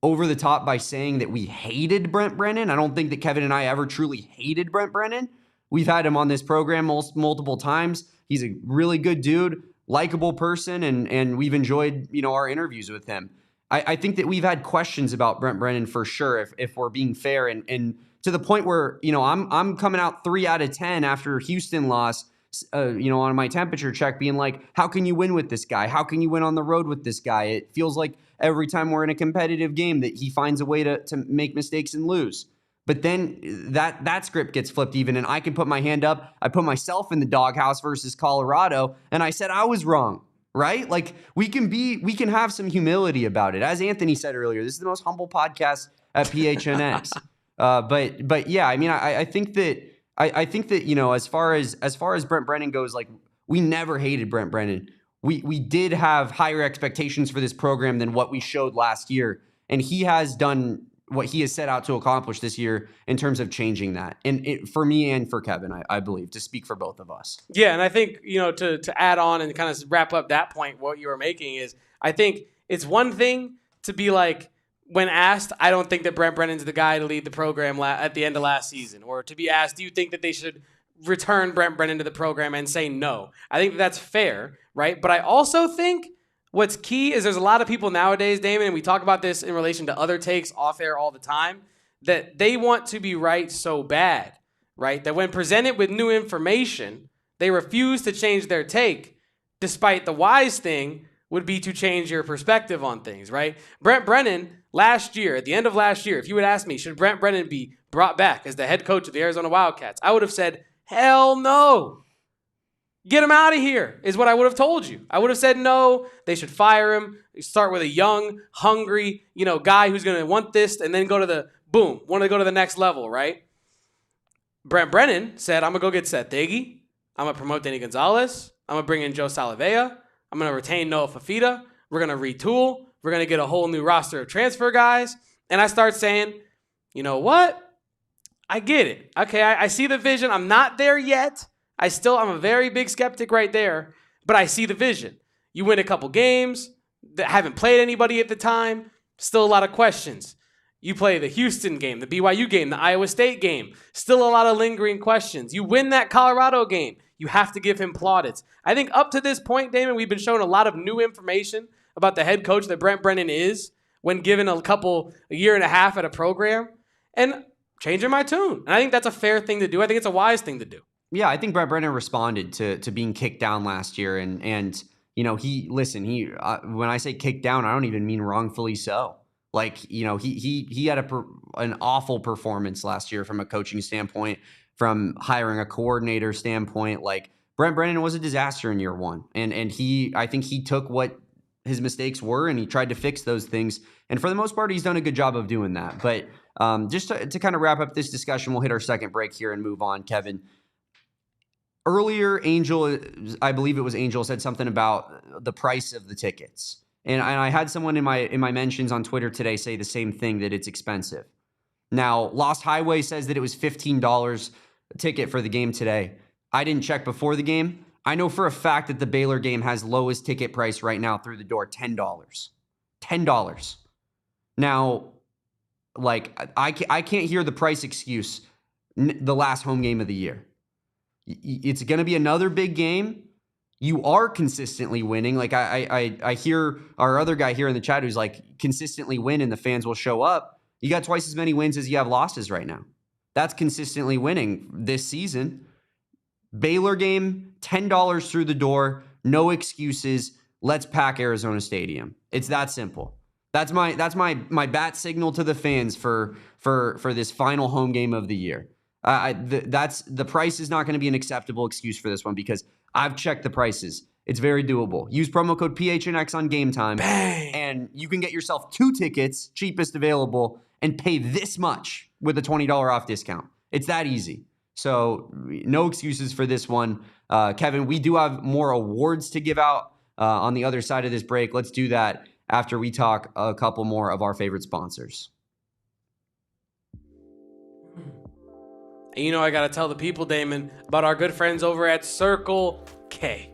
over the top by saying that we hated Brent Brennan. I don't think that Kevin and I ever truly hated Brent Brennan. We've had him on this program multiple times. He's a really good dude, likable person, and we've enjoyed, our interviews with him. I think that we've had questions about Brent Brennan for sure, if we're being fair, and to the point where, I'm coming out 3 out of 10 after Houston lost, on my temperature check, being like, how can you win with this guy? How can you win on the road with this guy? It feels like every time we're in a competitive game that he finds a way to make mistakes and lose. But then that script gets flipped even, and I can put my hand up. I put myself in the Dawghouse versus Colorado, and I said I was wrong, right? Like we can have some humility about it. As Anthony said earlier, this is the most humble podcast at PHNX. But yeah, I mean, I think that as far as Brent Brennan goes, like we never hated Brent Brennan. We did have higher expectations for this program than what we showed last year, and he has done what he has set out to accomplish this year in terms of changing that. And for me and for Kevin, I believe, to speak for both of us. Yeah, and I think, to add on and kind of wrap up that point, what you were making is, I think it's one thing to be like, when asked, I don't think that Brent Brennan's the guy to lead the program at the end of last season. Or to be asked, do you think that they should return Brent Brennan to the program, and say no? I think that's fair, right? But I also think what's key is there's a lot of people nowadays, Damon, and we talk about this in relation to other takes off air all the time, that they want to be right so bad, right? That when presented with new information, they refuse to change their take, despite the wise thing would be to change your perspective on things, right? Brent Brennan, last year, at the end of last year, if you would ask me, should Brent Brennan be brought back as the head coach of the Arizona Wildcats, I would have said, hell no. Get him out of here, is what I would have told you. I would have said no, they should fire him, start with a young, hungry, guy who's going to want this, and then want to go to the next level, right? Brent Brennan said, I'm going to go get Seth Diggy. I'm going to promote Danny Gonzalez. I'm going to bring in Joe Salavea. I'm going to retain Noah Fifita. We're going to retool. We're going to get a whole new roster of transfer guys. And I start saying, you know what? I get it. Okay, I see the vision. I'm not there yet. I'm a very big skeptic right there, but I see the vision. You win a couple games that haven't played anybody at the time. Still a lot of questions. You play the Houston game, the BYU game, the Iowa State game. Still a lot of lingering questions. You win that Colorado game. You have to give him plaudits. I think up to this point, Damon, we've been shown a lot of new information about the head coach that Brent Brennan is when given a year and a half at a program, and changing my tune. And I think that's a fair thing to do. I think it's a wise thing to do. Yeah, I think Brent Brennan responded to being kicked down last year, and when I say kicked down, I don't even mean wrongfully so. Like, he had an awful performance last year from a coaching standpoint, from hiring a coordinator standpoint. Like, Brent Brennan was a disaster in year 1, and I think he took what his mistakes were and he tried to fix those things, and for the most part, he's done a good job of doing that. But just to kind of wrap up this discussion, we'll hit our second break here and move on, Kevin. Earlier, I believe it was Angel, said something about the price of the tickets. And I had someone in my mentions on Twitter today say the same thing, that it's expensive. Now, Lost Highway says that it was $15 a ticket for the game today. I didn't check before the game. I know for a fact that the Baylor game has lowest ticket price right now through the door, $10. $10. Now, like, I can't hear the price excuse the last home game of the year. It's going to be another big game. You are consistently winning. Like I hear our other guy here in the chat who's like, consistently win and the fans will show up. You got twice as many wins as you have losses right now. That's consistently winning this season. Baylor game, $10 through the door. No excuses. Let's pack Arizona Stadium. It's that simple. That's my bat signal to the fans for this final home game of the year. The price is not going to be an acceptable excuse for this one, because I've checked the prices. It's very doable. Use promo code PHNX on Game Time, and you can get yourself 2 tickets, cheapest available, and pay this much with a $20 off discount. It's that easy. So no excuses for this one. Kevin, we do have more awards to give out on the other side of this break. Let's do that after we talk a couple more of our favorite sponsors. And you know, I got to tell the people, Damon, about our good friends over at Circle K.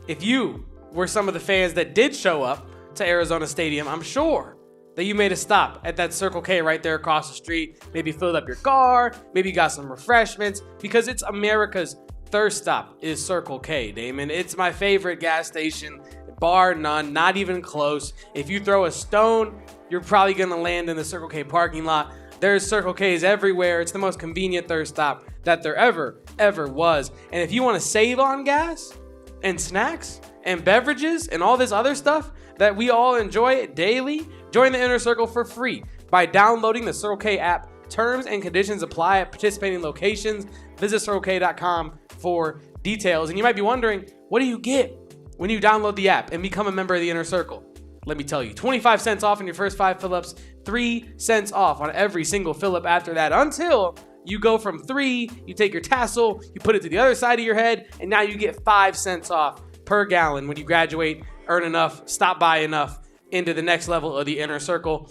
If you were some of the fans that did show up to Arizona Stadium, I'm sure that you made a stop at that Circle K right there across the street. Maybe filled up your car, maybe got some refreshments, because it's America's thirst stop is Circle K, Damon. It's my favorite gas station, bar none, not even close. If you throw a stone, you're probably going to land in the Circle K parking lot. There's Circle K's everywhere. It's the most convenient thirst stop that there ever was. And if you want to save on gas and snacks and beverages and all this other stuff that we all enjoy daily, join the Inner Circle for free by downloading the Circle K app. Terms and conditions apply at participating locations. Visit CircleK.com for details. And you might be wondering, what do you get when you download the app and become a member of the Inner Circle? Let me tell you, 25 cents off on your first 5 fill-ups, 3 cents off on every single fill-up after that, until you go from 3, you take your tassel, you put it to the other side of your head, and now you get 5 cents off per gallon when you graduate, earn enough, stop by enough into the next level of the Inner Circle.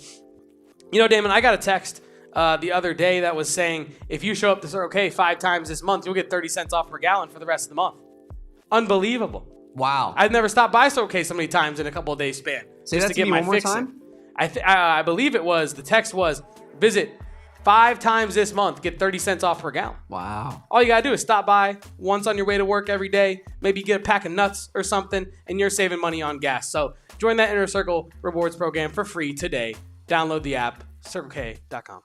You know, Damon, I got a text the other day that was saying, if you show up to Circle K 5 times this month, you'll get 30 cents off per gallon for the rest of the month. Unbelievable. Wow. I've never stopped by Circle K so many times in a couple of days span. Say that to me one more time. I believe it was, the text was, visit 5 times this month, get 30 cents off per gallon. Wow. All you got to do is stop by once on your way to work every day, maybe get a pack of nuts or something, and you're saving money on gas. So join that Inner Circle Rewards program for free today. Download the app, CircleK.com.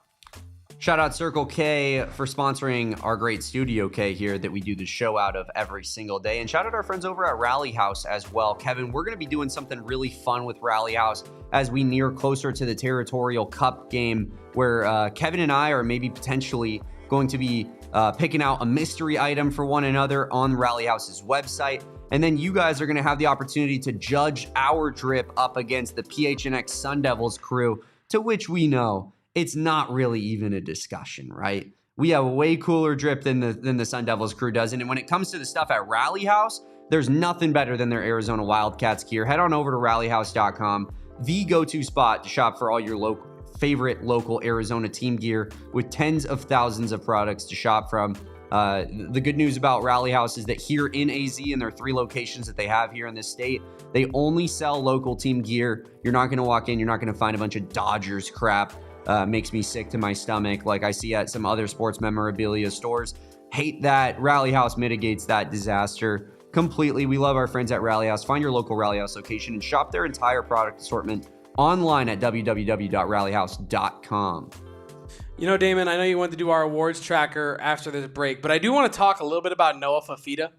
Shout out Circle K for sponsoring our great Studio K here that we do the show out of every single day. And shout out our friends over at Rally House as well. Kevin, we're going to be doing something really fun with Rally House as we near closer to the Territorial Cup game, where Kevin and I are maybe potentially going to be picking out a mystery item for one another on Rally House's website. And then you guys are going to have the opportunity to judge our drip up against the PHNX Sun Devils crew, to which we know it's not really even a discussion, right? We have a way cooler drip than the Sun Devils crew does. And when it comes to the stuff at Rally House, there's nothing better than their Arizona Wildcats gear. Head on over to rallyhouse.com, the go-to spot to shop for all your favorite local Arizona team gear, with tens of thousands of products to shop from. The good news about Rally House is that here in AZ, and their 3 locations that they have here in this state, they only sell local team gear. You're not going to walk in, you're not going to find a bunch of Dodgers crap. Makes me sick to my stomach, like I see at some other sports memorabilia stores. Hate that. Rally House mitigates that disaster completely. We love our friends at Rally House. Find your local Rally House location and shop their entire product assortment online at www.rallyhouse.com. You know, Damon, I know you wanted to do our awards tracker after this break, but I do want to talk a little bit about Noah Fifita,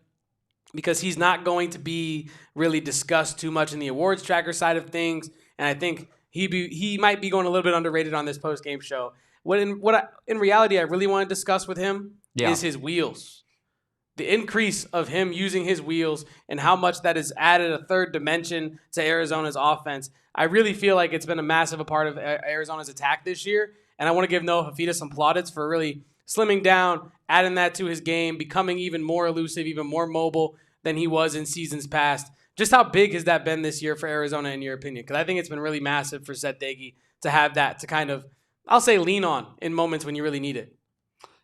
because he's not going to be really discussed too much in the awards tracker side of things, and I think he might be going a little bit underrated on this post-game show. In reality I really want to discuss with him is his wheels. The increase of him using his wheels and how much that has added a third dimension to Arizona's offense. I really feel like it's been a massive part of Arizona's attack this year, and I want to give Noah Fifita some plaudits for really slimming down, adding that to his game, becoming even more elusive, even more mobile than he was in seasons past. Just how big has that been this year for Arizona, in your opinion? Because I think it's been really massive for Seth Daggy to have that to kind of, I'll say, lean on in moments when you really need it.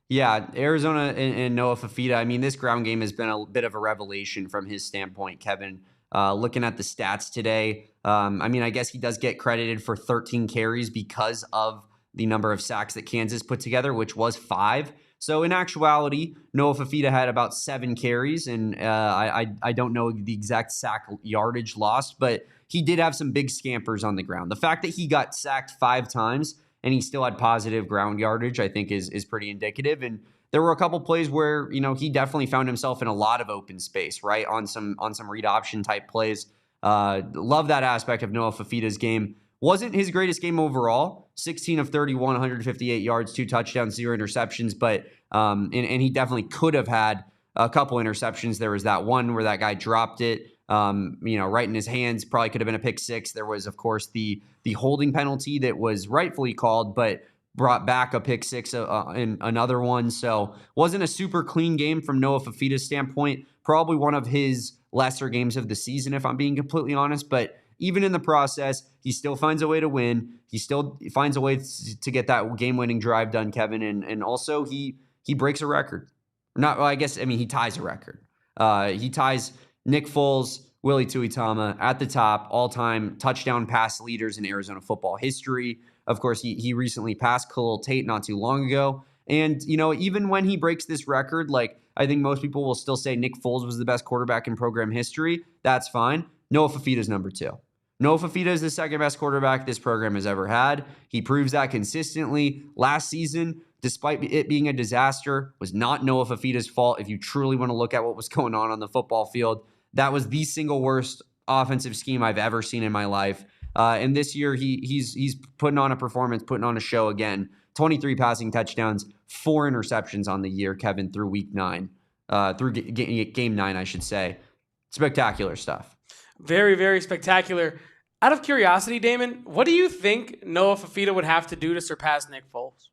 Yeah, Arizona and Noah Fifita, I mean, this ground game has been a bit of a revelation from his standpoint, Kevin. Looking at the stats today, I mean, I guess he does get credited for 13 carries because of the number of sacks that Kansas put together, which was 5. So in actuality, Noah Fifita had about 7 carries, and I don't know the exact sack yardage lost, but he did have some big scampers on the ground. The fact that he got sacked 5 times and he still had positive ground yardage, I think is pretty indicative. And there were a couple plays where, you know, he definitely found himself in a lot of open space, right, on some read option type plays. Love that aspect of Noah Fifita's game. Wasn't his greatest game overall. 16 of 31, 158 yards, 2 touchdowns, 0 interceptions. But and he definitely could have had a couple interceptions. There was that one where that guy dropped it, right in his hands. Probably could have been a pick 6. There was, of course, the holding penalty that was rightfully called, but brought back a pick 6 in another one. So wasn't a super clean game from Noah Fifita's standpoint. Probably one of his lesser games of the season, if I'm being completely honest. But even in the process, he still finds a way to win. He still finds a way to get that game-winning drive done, Kevin. And also he breaks a record. He ties a record. He ties Nick Foles, Willie Tuitama at the top, all-time touchdown pass leaders in Arizona football history. Of course, he recently passed Khalil Tate not too long ago. And, even when he breaks this record, I think most people will still say Nick Foles was the best quarterback in program history. That's fine. Noah Fifita is number 2. Noah Fifita is the second best quarterback this program has ever had. He proves that consistently. Last season, despite it being a disaster, was not Noah Fifita's fault. If you truly want to look at what was going on the football field, that was the single worst offensive scheme I've ever seen in my life. And this year, he's putting on a performance, putting on a show again. 23 passing touchdowns, 4 interceptions on the year, Kevin, through week 9. Through game 9, I should say. Spectacular stuff. Very, very spectacular. Out of curiosity, Damon, what do you think Noah Fifita would have to do to surpass Nick Foles?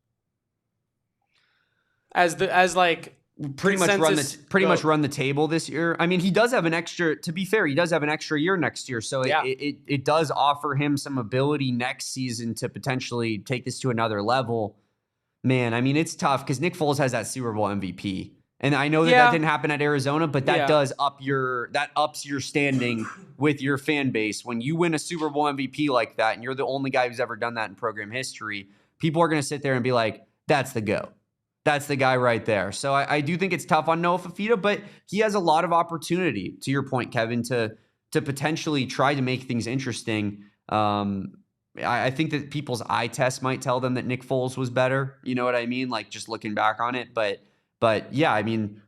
Pretty much run the table this year. I mean, he does have an extra. To be fair, he does have an extra year next year, so it does offer him some ability next season to potentially take this to another level. Man, I mean, it's tough because Nick Foles has that Super Bowl MVP, and I know that didn't happen at Arizona, but that does ups your standing with your fan base when you win a Super Bowl MVP like that, and you're the only guy who's ever done that in program history. People are going to sit there and be like, "That's the GOAT. That's the guy right there." So I do think it's tough on Noah Fifita, but he has a lot of opportunity, to your point, Kevin, to potentially try to make things interesting. I think that people's eye test might tell them that Nick Foles was better. You know what I mean? Just looking back on it. But yeah, I mean,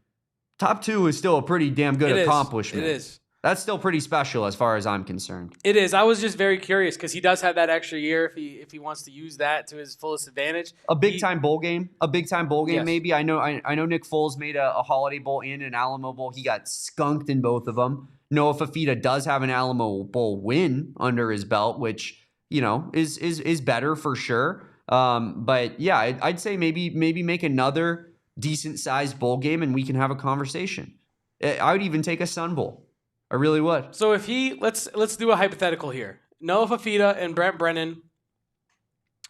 top 2 is still a pretty damn good accomplishment. It is. That's still pretty special as far as I'm concerned. It is. I was just very curious because he does have that extra year if he wants to use that to his fullest advantage. A big time bowl game, Yes. maybe. I know Nick Foles made a Holiday Bowl and an Alamo Bowl. He got skunked in both of them. Noah Fifita does have an Alamo Bowl win under his belt, which is better for sure. But yeah, I'd say maybe make another decent sized bowl game and we can have a conversation. I would even take a Sun Bowl. I really would. So if let's do a hypothetical here. Noah Fifita and Brent Brennan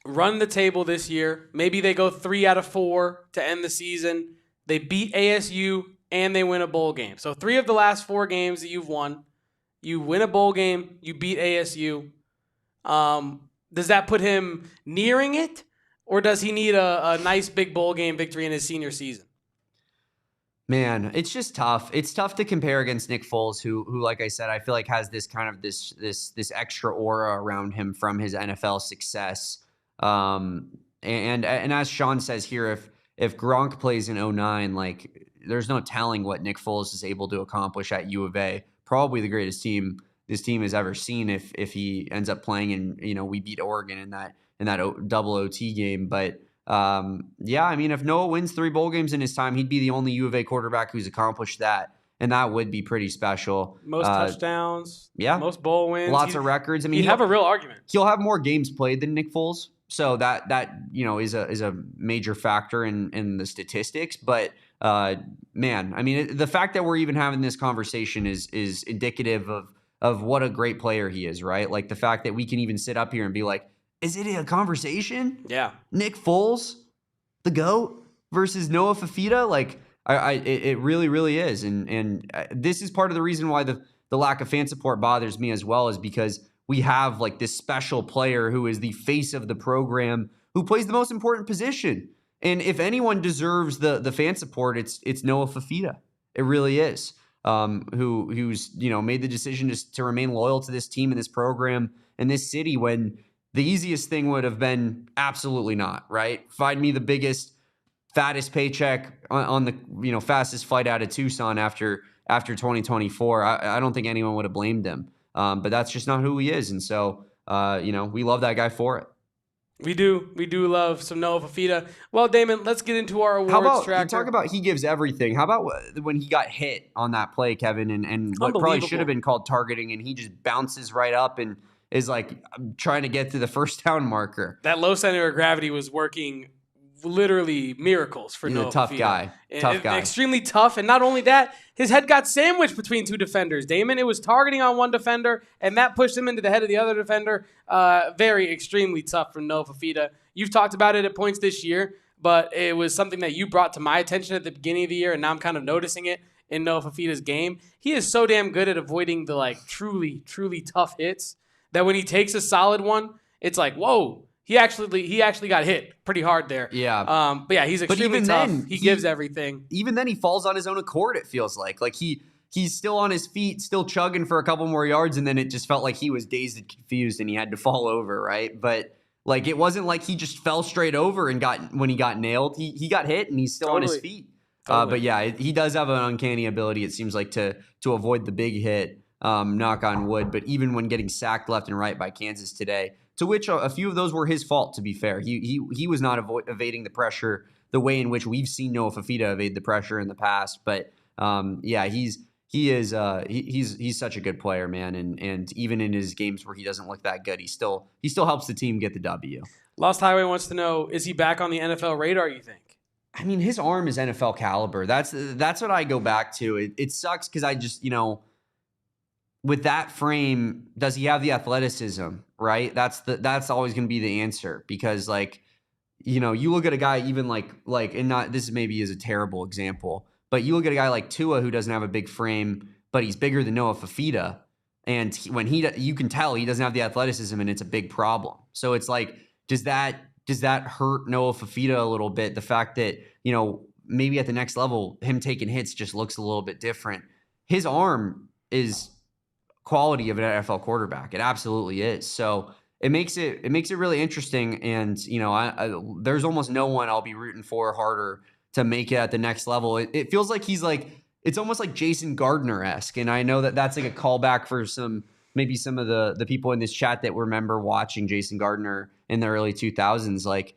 run the table this year. Maybe they go 3 out of 4 to end the season. They beat ASU and they win a bowl game. So 3 of the last 4 games that you've won, you win a bowl game, you beat ASU. Does that put him nearing it, or does he need a nice big bowl game victory in his senior season? Man, it's just tough. It's tough to compare against Nick Foles, who, like I said, I feel like has this kind of this extra aura around him from his NFL success. And as Sean says here, if Gronk plays in 2009, there's no telling what Nick Foles is able to accomplish at U of A. Probably the greatest team this team has ever seen if he ends up playing and we beat Oregon in that double OT game, but. Yeah, I mean, if Noah wins 3 bowl games in his time, he'd be the only U of A quarterback who's accomplished that, and that would be pretty special. Most touchdowns, most bowl wins, lots of records. I mean, he'd have a real argument. He'll have more games played than Nick Foles, so that is a major factor in the statistics. But man, I mean, the fact that we're even having this conversation is indicative of what a great player he is, right? Like the fact that we can even sit up here and be like, is it a conversation? Yeah. Nick Foles, the GOAT, versus Noah Fifita? It really, really is. And this is part of the reason why the lack of fan support bothers me as well, is because we have this special player who is the face of the program, who plays the most important position. And if anyone deserves the fan support, it's Noah Fifita. It really is. Who's made the decision to remain loyal to this team and this program and this city when the easiest thing would have been absolutely not, right? Find me the biggest, fattest paycheck on the fastest flight out of Tucson after 2024. I don't think anyone would have blamed him. But that's just not who he is. And so, we love that guy for it. We do love some Noah Fifita. Well, Damon, let's get into our awards tracker. Talk about he gives everything. How about when he got hit on that play, Kevin, and what probably should have been called targeting, and he just bounces right up and is trying to get to the first down marker. That low center of gravity was working literally miracles for He's Noah a tough Fifita. guy. Tough guy. Extremely tough. And not only that, his head got sandwiched between two defenders. Damon, it was targeting on one defender, and that pushed him into the head of the other defender. Very extremely tough for Noah Fifita. You've talked about it at points this year, but it was something that you brought to my attention at the beginning of the year, and now I'm kind of noticing it in Noah Fifita's game. He is so damn good at avoiding the like truly, truly tough hits that when he takes a solid one, it's like, whoa. He actually got hit pretty hard there. Yeah. But yeah, he's extremely tough. Then, he gives everything. Even then, he falls on his own accord, it feels like. Like, he's still on his feet, still chugging for a couple more yards, and then it just felt like he was dazed and confused and he had to fall over, right? But, like, it wasn't like he just fell straight over and when he got nailed. He got hit, and he's still on his feet. But, yeah, he does have an uncanny ability, it seems like, to avoid the big hit, knock on wood. But even when getting sacked left and right by Kansas today, to which a few of those were his fault, to be fair. He was not evading the pressure the way in which we've seen Noah Fifita evade the pressure in the past. But yeah, he's such a good player, man. And even in his games where he doesn't look that good, he still helps the team get the W. Lost Highway wants to know, is he back on the NFL radar, you think? I mean, his arm is NFL caliber. That's what I go back to. It sucks because I just, with that frame, does he have the athleticism, right? That's always going to be the answer, because you look at a guy even and not, this maybe is a terrible example, but you look at a guy like Tua who doesn't have a big frame, but he's bigger than Noah Fifita. And you can tell he doesn't have the athleticism, and it's a big problem. So it's like, does that hurt Noah Fifita a little bit? The fact that, maybe at the next level, him taking hits just looks a little bit different. His arm is quality of an NFL quarterback. It absolutely is. So it makes it really interesting. And, there's almost no one I'll be rooting for harder to make it at the next level. It feels like it's almost like Jason Gardner-esque. And I know that that's like a callback for maybe some of the people in this chat that remember watching Jason Gardner in the early 2000s. Like,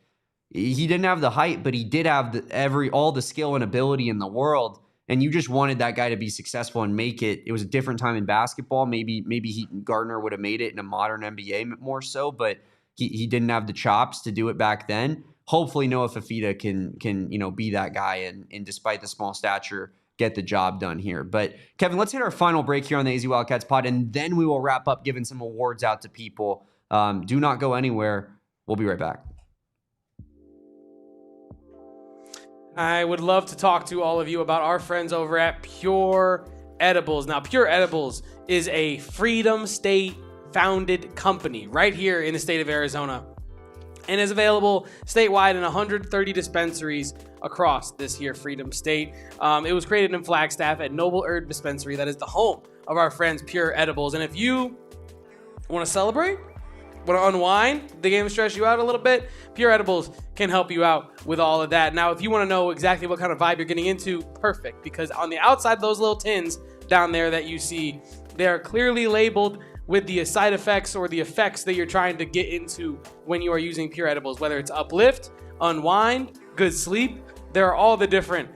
he didn't have the height, but he did have all the skill and ability in the world. And you just wanted that guy to be successful and make it. It was a different time in basketball. Maybe Gardner would have made it in a modern NBA more so, but he didn't have the chops to do it back then. Hopefully Noah Fifita can be that guy and despite the small stature, get the job done here. But Kevin, let's hit our final break here on the AZ Wildcats pod, and then we will wrap up giving some awards out to people. Do not go anywhere. We'll be right back. I would love to talk to all of you about our friends over at Pure Edibles. Now, Pure Edibles is a Freedom State founded company right here in the state of Arizona, and is available statewide in 130 dispensaries across this here Freedom State. It was created in Flagstaff at Noble Herb Dispensary. That is the home of our friends Pure Edibles. And if you want to celebrate, want to unwind, the game stress you out a little bit, Pure Edibles can help you out with all of that. Now, if you want to know exactly what kind of vibe you're getting into, perfect, because on the outside of those little tins down there that you see, they are clearly labeled with the side effects or the effects that you're trying to get into when you are using Pure Edibles, whether it's uplift, unwind, good sleep. There are all the different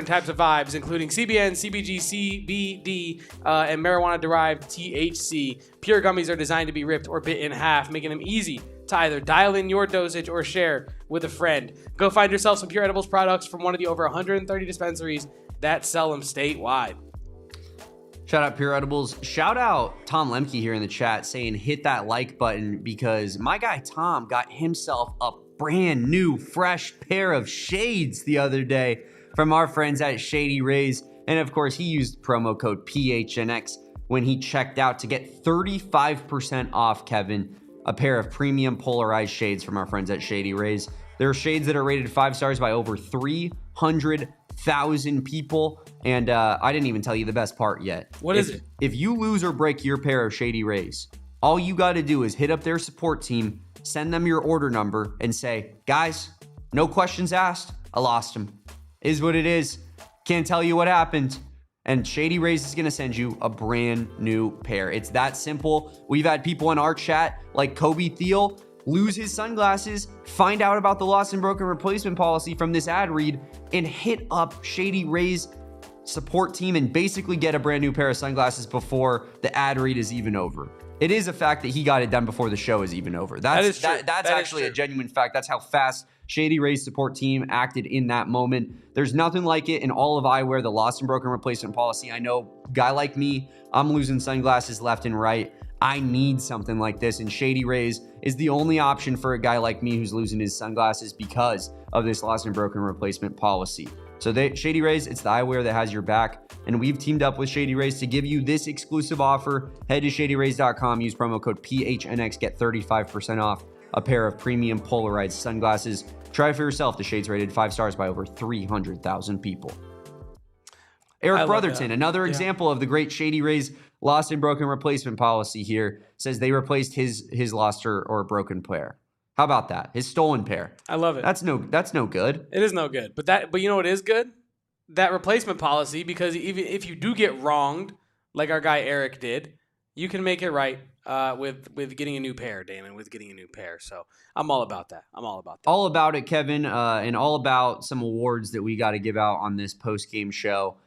types of vibes, including CBN, CBG, CBD, and marijuana-derived THC. Pure gummies are designed to be ripped or bit in half, making them easy to either dial in your dosage or share with a friend. Go find yourself some Pure Edibles products from one of the over 130 dispensaries that sell them statewide. Shout out Pure Edibles. Shout out Tom Lemke here in the chat saying hit that like button, because my guy Tom got himself a brand new fresh pair of shades the other day from our friends at Shady Rays. And of course, he used promo code PHNX when he checked out to get 35% off, Kevin, a pair of premium polarized shades from our friends at Shady Rays. There are shades that are rated 5 stars by over 300,000 people. And I didn't even tell you the best part yet. What is it? If you lose or break your pair of Shady Rays, all you got to do is hit up their support team, send them your order number, and say, guys, no questions asked, I lost them. Is what it is. Can't tell you what happened. And Shady Rays is going to send you a brand new pair. It's that simple. We've had people in our chat like Kobe Thiel lose his sunglasses, find out about the lost and broken replacement policy from this ad read, and hit up Shady Rays support team and basically get a brand new pair of sunglasses before the ad read is even over. It is a fact that he got it done before the show is even over. That's actually a genuine fact. That's how fast Shady Rays support team acted in that moment. There's nothing like it in all of eyewear, the lost and broken replacement policy. I know, guy like me, I'm losing sunglasses left and right. I need something like this, and Shady Rays is the only option for a guy like me who's losing his sunglasses because of this lost and broken replacement policy. So Shady Rays, it's the eyewear that has your back, and we've teamed up with Shady Rays to give you this exclusive offer. Head to shadyrays.com, use promo code PHNX, get 35% off a pair of premium polarized sunglasses. Try for yourself. The shades rated 5 stars by over 300,000 people. Eric Brotherton, another example of the great Shady Rays lost and broken replacement policy here, says they replaced his lost or broken pair. How about that? His stolen pair. I love it. That's no good. It is no good. But you know what is good? That replacement policy, because even if you do get wronged, like our guy Eric did, you can make it right with getting a new pair, Damon, with getting a new pair. So I'm all about that. All about it, Kevin, and all about some awards that we got to give out on this post-game show.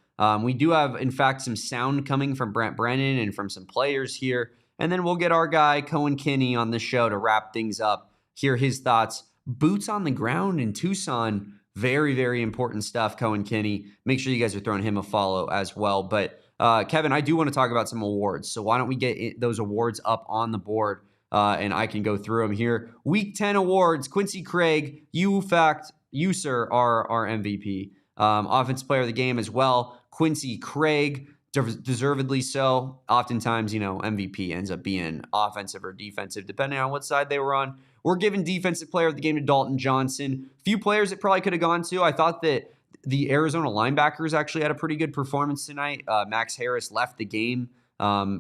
We do have, in fact, some sound coming from Brent Brennan and from some players here. And then we'll get our guy, Coein Kinney, on the show to wrap things up, hear his thoughts. Boots on the ground in Tucson. Very, very important stuff, Coein Kinney. Make sure you guys are throwing him a follow as well. But, Kevin, I do want to talk about some awards. So why don't we get those awards up on the board, and I can go through them here. Week 10 awards. Quincy Craig, you, sir, are our MVP. Offensive player of the game as well. Quincy Craig, deservedly so. Oftentimes, MVP ends up being offensive or defensive, depending on what side they were on. We're giving defensive player of the game to Dalton Johnson. Few players it probably could have gone to. I thought that the Arizona linebackers actually had a pretty good performance tonight. Max Harris left the game,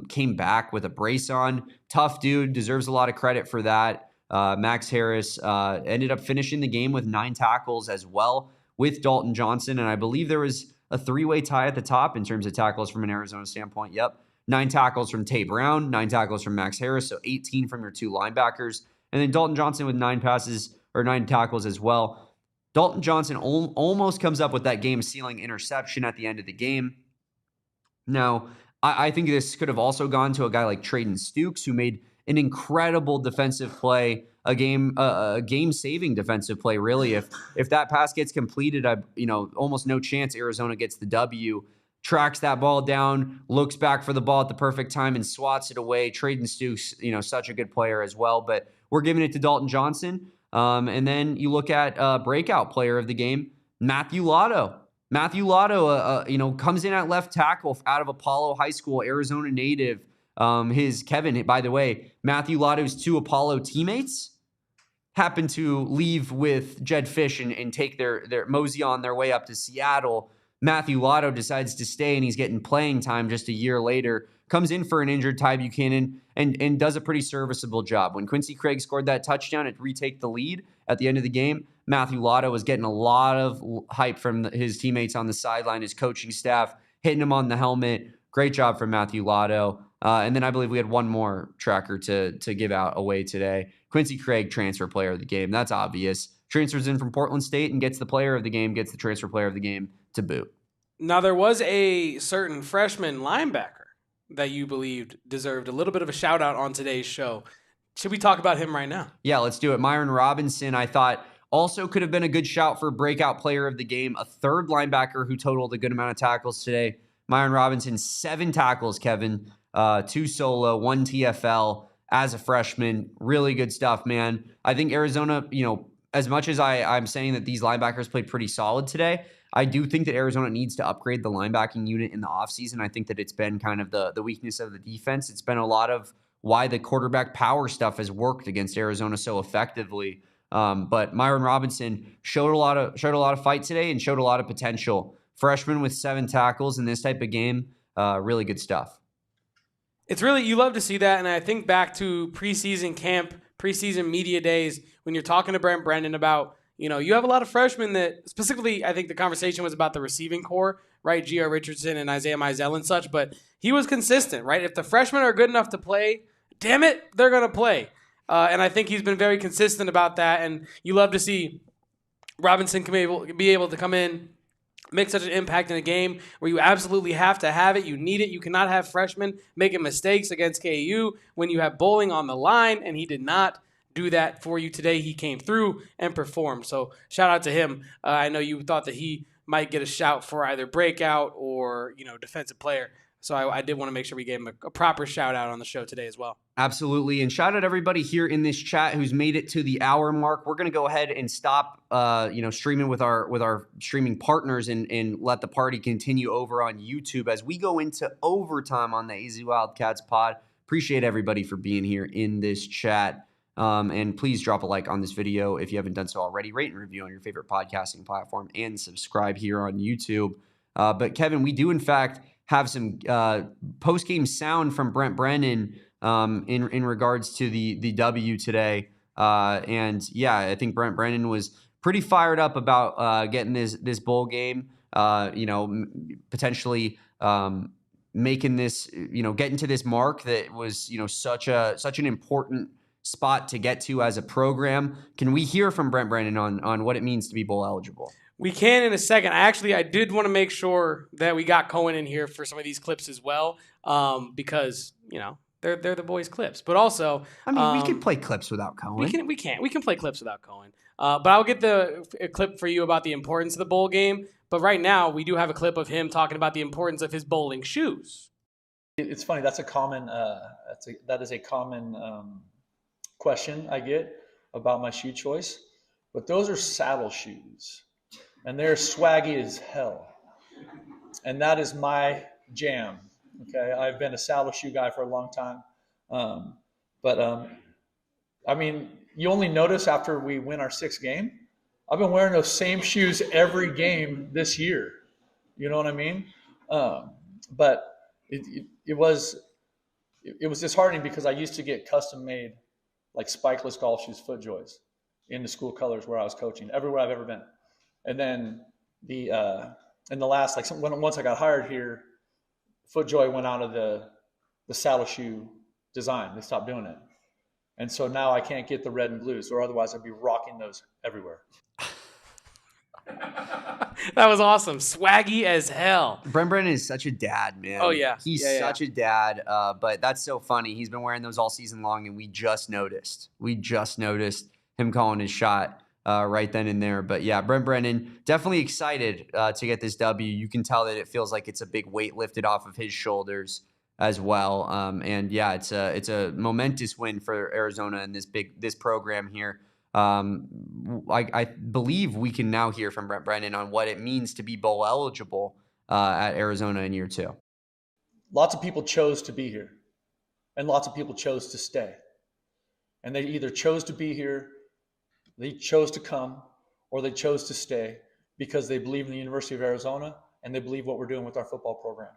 came back with a brace on. Tough dude, deserves a lot of credit for that. Max Harris ended up finishing the game with 9 tackles as well with Dalton Johnson, and I believe there was a 3-way tie at the top in terms of tackles from an Arizona standpoint. Yep. 9 tackles from Tay Brown, 9 tackles from Max Harris, so 18 from your 2 linebackers. And then Dalton Johnson with 9 tackles as well. Dalton Johnson almost comes up with that game-sealing interception at the end of the game. Now, I think this could have also gone to a guy like Traden Stukes, who made an incredible defensive play, a game-saving defensive play, really. If that pass gets completed, almost no chance Arizona gets the W. Tracks that ball down, looks back for the ball at the perfect time, and swats it away. Traden Stukes, such a good player as well. But we're giving it to Dalton Johnson. And then you look at breakout player of the game, Matthew Lotto. Matthew Lotto, comes in at left tackle out of Apollo High School, Arizona native. By the way, Matthew Lotto's 2 Apollo teammates happened to leave with Jed Fish and take their mosey on their way up to Seattle. Matthew Lotto decides to stay, and he's getting playing time just a year later. Comes in for an injured Ty Buchanan and does a pretty serviceable job. When Quincy Craig scored that touchdown to retake the lead at the end of the game, Matthew Lotto was getting a lot of hype from his teammates on the sideline, his coaching staff, hitting him on the helmet. Great job from Matthew Lotto. And then I believe we had one more tracker to give out away today. Quincy Craig, transfer player of the game. That's obvious. Transfers in from Portland State and gets the player of the game, gets the transfer player of the game to boot. Now, there was a certain freshman linebacker that you believed deserved a little bit of a shout out on today's show. Should we talk about him right now? Yeah, let's do it. Myron Robinson, I thought, also could have been a good shout for breakout player of the game. A third linebacker who totaled a good amount of tackles today. Myron Robinson, 7 tackles, Kevin. 2 solo, 1 TFL as a freshman. Really good stuff, man. I think Arizona, as much as I'm saying that these linebackers played pretty solid today, I do think that Arizona needs to upgrade the linebacking unit in the offseason. I think that it's been kind of the weakness of the defense. It's been a lot of why the quarterback power stuff has worked against Arizona so effectively. But Myron Robinson showed a lot of fight today and showed a lot of potential. Freshman with 7 tackles in this type of game, really good stuff. It's really, you love to see that, and I think back to preseason camp, preseason media days, when you're talking to Brent Brennan about, you have a lot of freshmen that, specifically, I think the conversation was about the receiving core, right? G.R. Richardson and Isaiah Mizell and such, but he was consistent, right? If the freshmen are good enough to play, damn it, they're going to play. And I think he's been very consistent about that, and you love to see Robinson be able to come in, make such an impact in a game where you absolutely have to have it. You need it. You cannot have freshmen making mistakes against KU when you have bowling on the line, and he did not do that for you today. He came through and performed. So shout out to him. I know you thought that he might get a shout for either breakout or, defensive player. So I did want to make sure we gave him a proper shout out on the show today as well. Absolutely. And shout out everybody here in this chat who's made it to the hour mark. We're going to go ahead and stop, streaming with our streaming partners and let the party continue over on YouTube as we go into overtime on the AZ Wildcats pod. Appreciate everybody for being here in this chat. And please drop a like on this video if you haven't done so already. Rate and review on your favorite podcasting platform and subscribe here on YouTube. But Kevin, we do in fact have some post-game sound from Brent Brennan in regards to the W today. And yeah, I think Brent Brennan was pretty fired up about getting this bowl game, potentially making this, getting to this mark that was, such an important spot to get to as a program. Can we hear from Brent Brennan on what it means to be bowl eligible? We can in a second. I did want to make sure that we got Coein in here for some of these clips as well, because they're the boys' clips. But also, we can play clips without Coein. We can play clips without Coein. But I'll get a clip for you about the importance of the bowl game. But right now, we do have a clip of him talking about the importance of his bowling shoes. It's funny. That's a common. That is a common question I get about my shoe choice. But those are saddle shoes. And they're swaggy as hell. And that is my jam. Okay. I've been a saddle shoe guy for a long time. You only notice after we win our 6th game, I've been wearing those same shoes every game this year. You know what I mean? But it was disheartening because I used to get custom made like spikeless golf shoes, FootJoys, in the school colors where I was coaching, everywhere I've ever been. And then in the last, once I got hired here, FootJoy went out of the saddle shoe design. They stopped doing it. And so now I can't get the red and blues, or otherwise I'd be rocking those everywhere. That was awesome. Swaggy as hell. Brent Brennan is such a dad, man. Oh, yeah. He's such a dad, but that's so funny. He's been wearing those all season long, and we just noticed him calling his shot right then and there. But yeah, Brent Brennan, definitely excited to get this W. You can tell that it feels like it's a big weight lifted off of his shoulders as well. And yeah, it's a momentous win for Arizona and this program here. I believe we can now hear from Brent Brennan on what it means to be bowl eligible at Arizona in year 2. Lots of people chose to be here, and lots of people chose to stay. And they either chose to be here, they chose to come, or they chose to stay because they believe in the University of Arizona and they believe what we're doing with our football program.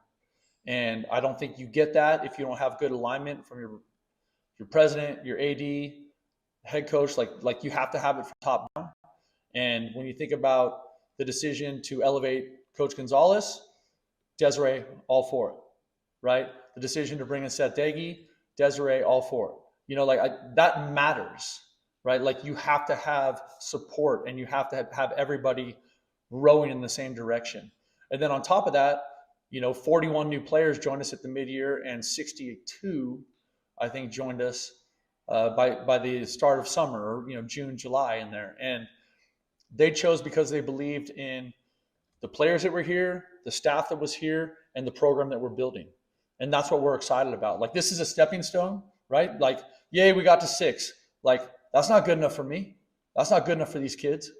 And I don't think you get that if you don't have good alignment from your president, your AD, head coach. Like you have to have it from top down. And when you think about the decision to elevate Coach Gonzalez, Desiree, all for it, right? The decision to bring in Seth Daggy, Desiree, all for it. That matters, right? Like you have to have support and you have to have everybody rowing in the same direction. And then on top of that, 41 new players joined us at the mid-year, and 62, I think, joined us by the start of summer, or June, July in there. And they chose because they believed in the players that were here, the staff that was here, and the program that we're building. And that's what we're excited about. Like, this is a stepping stone, right? Like, yay, we got to 6. Like, that's not good enough for me. That's not good enough for these kids,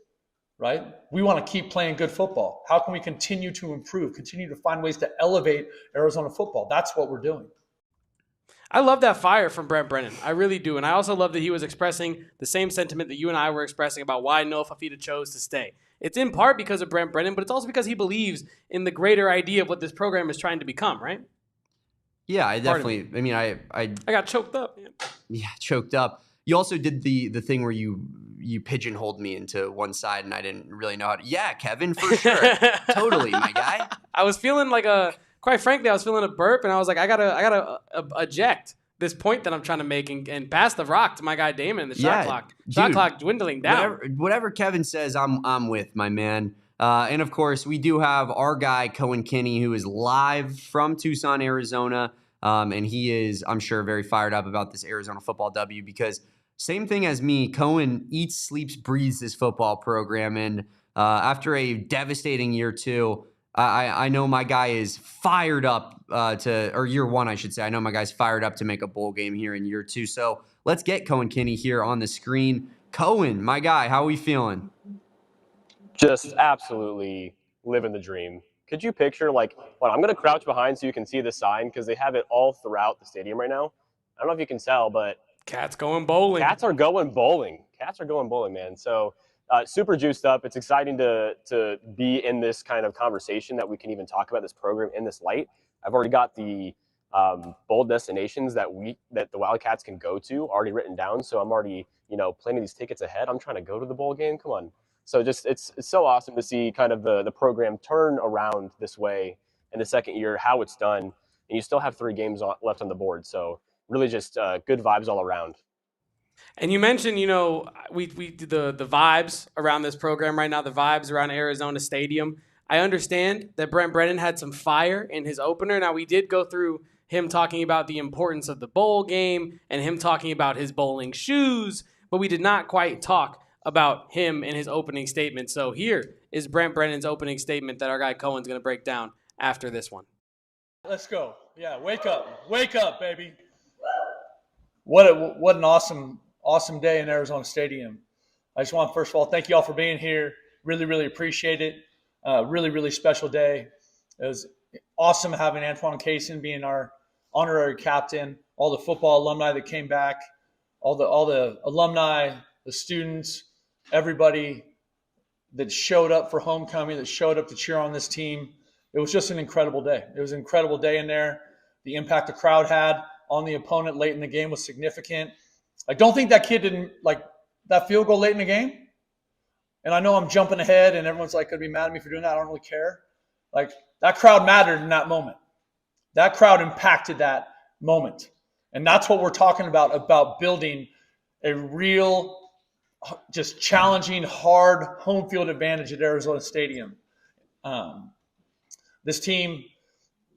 right? We want to keep playing good football. How can we continue to improve, continue to find ways to elevate Arizona football? That's what we're doing. I love that fire from Brent Brennan. I really do. And I also love that he was expressing the same sentiment that you and I were expressing about why Noah Fifita chose to stay. It's in part because of Brent Brennan, but it's also because he believes in the greater idea of what this program is trying to become, right? Yeah, I definitely. I mean, I got choked up. Man. Yeah, choked up. You also did the thing where you pigeonholed me into one side, and I didn't really know how to. Yeah, Kevin, for sure, totally, my guy. I was feeling quite frankly, I was feeling a burp, and I was like, I gotta eject this point that I'm trying to make and pass the rock to my guy Damon. The shot clock, shot clock dwindling down. Whatever Kevin says, I'm with, my man. And of course, we do have our guy Coein Kinney, who is live from Tucson, Arizona, and he is, I'm sure, very fired up about this Arizona football W because Same thing as me. Coein eats, sleeps, breathes this football program. And after a devastating year 2, I know my guy is fired up or year 1, I should say. I know my guy's fired up to make a bowl game here in year 2. So let's get Coein Kinney here on the screen. Coein, my guy, how are we feeling? Just absolutely living the dream. Could you picture, like, well, I'm going to crouch behind so you can see the sign because they have it all throughout the stadium right now. I don't know if you can tell, but Cats going bowling. Cats are going bowling. Cats are going bowling, man. So super juiced up. It's exciting to be in this kind of conversation that we can even talk about this program in this light. I've already got the bowl destinations that the Wildcats can go to already written down. So I'm already, planning these tickets ahead. I'm trying to go to the bowl game. Come on. So just it's so awesome to see kind of the program turn around this way in the second year, how it's done, and you still have 3 games left on the board. So really just good vibes all around. And you mentioned, we do the vibes around this program right now, the vibes around Arizona Stadium. I understand that Brent Brennan had some fire in his opener. Now, we did go through him talking about the importance of the bowl game and him talking about his bowling shoes, but we did not quite talk about him in his opening statement. So here is Brent Brennan's opening statement that our guy Cohen's going to break down after this one. Let's go. Yeah, wake up, baby. What an awesome day in Arizona Stadium. I just want to, first of all, thank you all for being here. Really, really appreciate it. Really, really special day. It was awesome having Antoine Cason being our honorary captain, all the football alumni that came back, all the alumni, the students, everybody that showed up for homecoming, that showed up to cheer on this team. It was just an incredible day. It was an incredible day in there. The impact the crowd had on the opponent late in the game was significant. I don't think that kid didn't like that field goal late in the game. And I know I'm jumping ahead and everyone's like going to be mad at me for doing that. I don't really care. Like, that crowd mattered in that moment. That crowd impacted that moment. And that's what we're talking about building a real, just challenging, hard home field advantage at Arizona Stadium. This team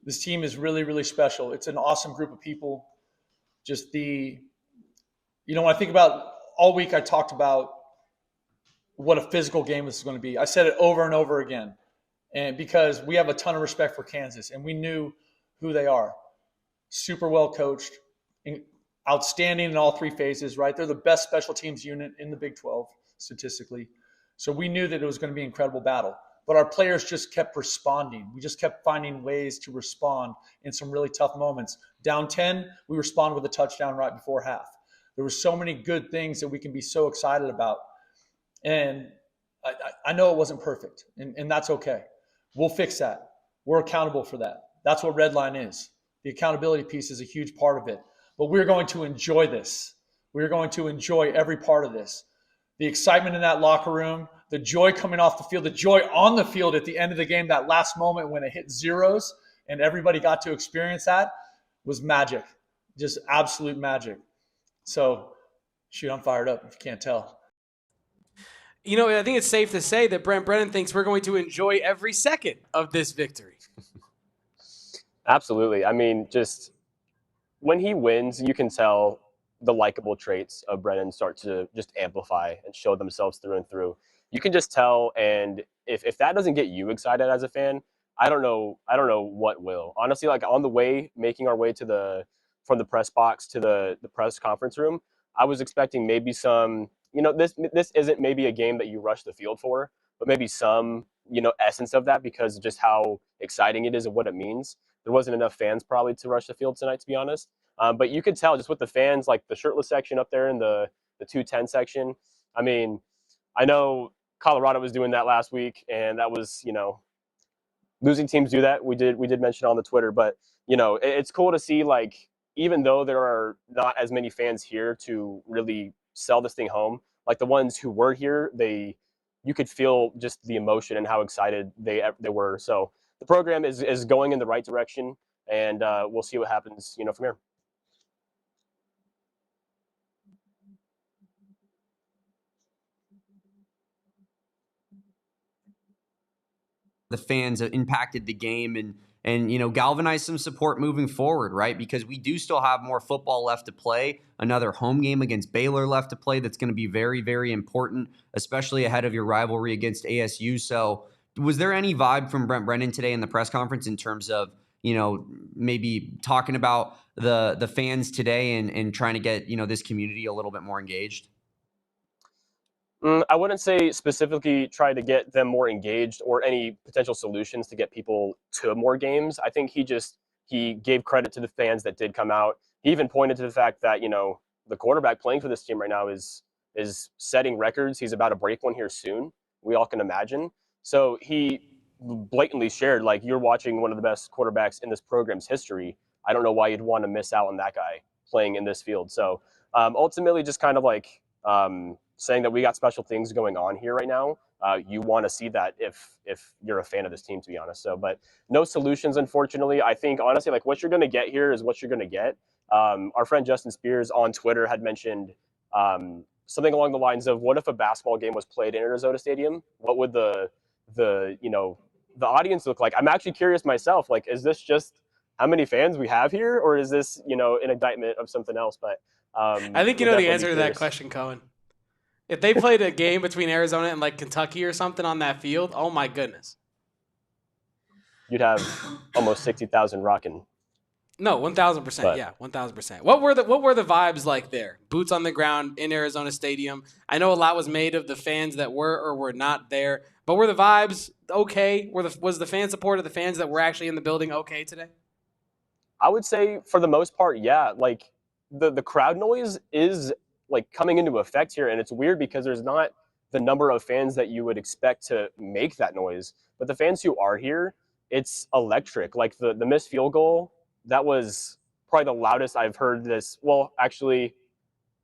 is really, really special. It's an awesome group of people. Just when I think about all week, I talked about what a physical game this is going to be. I said it over and over again. And because we have a ton of respect for Kansas and we knew who they are. Super well coached, outstanding in all 3 phases, right? They're the best special teams unit in the Big 12 statistically. So we knew that it was going to be an incredible battle. But our players just kept responding. We just kept finding ways to respond in some really tough moments. Down 10, we responded with a touchdown right before half. There were so many good things that we can be so excited about. And I know it wasn't perfect, and that's okay. We'll fix that. We're accountable for that. That's what Redline is. The accountability piece is a huge part of it. But we're going to enjoy this. We're going to enjoy every part of this. The excitement in that locker room, the joy coming off the field, the joy on the field at the end of the game, that last moment when it hit zeros and everybody got to experience that was magic. Just absolute magic. So, shoot, I'm fired up if you can't tell. I think it's safe to say that Brent Brennan thinks we're going to enjoy every second of this victory. Absolutely. I mean, just when he wins, you can tell the likable traits of Brennan start to just amplify and show themselves through and through. You can just tell, and if that doesn't get you excited as a fan, I don't know what will. Honestly, like making our way from the press box to the press conference room, I was expecting maybe some, this isn't maybe a game that you rush the field for, but maybe some, essence of that because of just how exciting it is and what it means. There wasn't enough fans probably to rush the field tonight, to be honest. But you could tell just with the fans, like the shirtless section up there in the 210 section. I mean, I know Colorado was doing that last week, and that was, losing teams do that. We did mention on the Twitter, but it's cool to see, like, even though there are not as many fans here to really sell this thing home, like the ones who were here, you could feel just the emotion and how excited they were. So the program is going in the right direction, and we'll see what happens, from here. The fans impacted the game, and and galvanize some support moving forward, right? Because we do still have more football left to play, another home game against Baylor left to play that's going to be very, very important, especially ahead of your rivalry against ASU. So was there any vibe from Brent Brennan today in the press conference in terms of, maybe talking about the fans today and trying to get, this community a little bit more engaged? I wouldn't say specifically try to get them more engaged or any potential solutions to get people to more games. I think he gave credit to the fans that did come out. He even pointed to the fact that, the quarterback playing for this team right now is setting records. He's about to break one here soon. We all can imagine. So he blatantly shared, like, you're watching one of the best quarterbacks in this program's history. I don't know why you'd want to miss out on that guy playing in this field. So ultimately just kind of like saying that we got special things going on here right now. You want to see that if you're a fan of this team, to be honest. So, but no solutions, unfortunately. I think, honestly, like, what you're going to get here is what you're going to get. Our friend Justin Spears on Twitter had mentioned something along the lines of, what if a basketball game was played in Arizona Stadium? What would the audience look like? I'm actually curious myself. Like, is this just how many fans we have here, or is this, an indictment of something else? But I think you know the answer to that question, Cohen. If they played a game between Arizona and like Kentucky or something on that field, oh my goodness, you'd have almost 60,000 rocking. No, 1,000%. Yeah, 1,000%. What were the vibes like there? Boots on the ground in Arizona Stadium. I know a lot was made of the fans that were or were not there, but were the vibes okay? Was the fan support of the fans that were actually in the building okay today? I would say for the most part, yeah. Like the crowd noise is like coming into effect here, and it's weird because there's not the number of fans that you would expect to make that noise. But the fans who are here, it's electric. Like the missed field goal, that was probably the loudest I've heard this. Well, actually,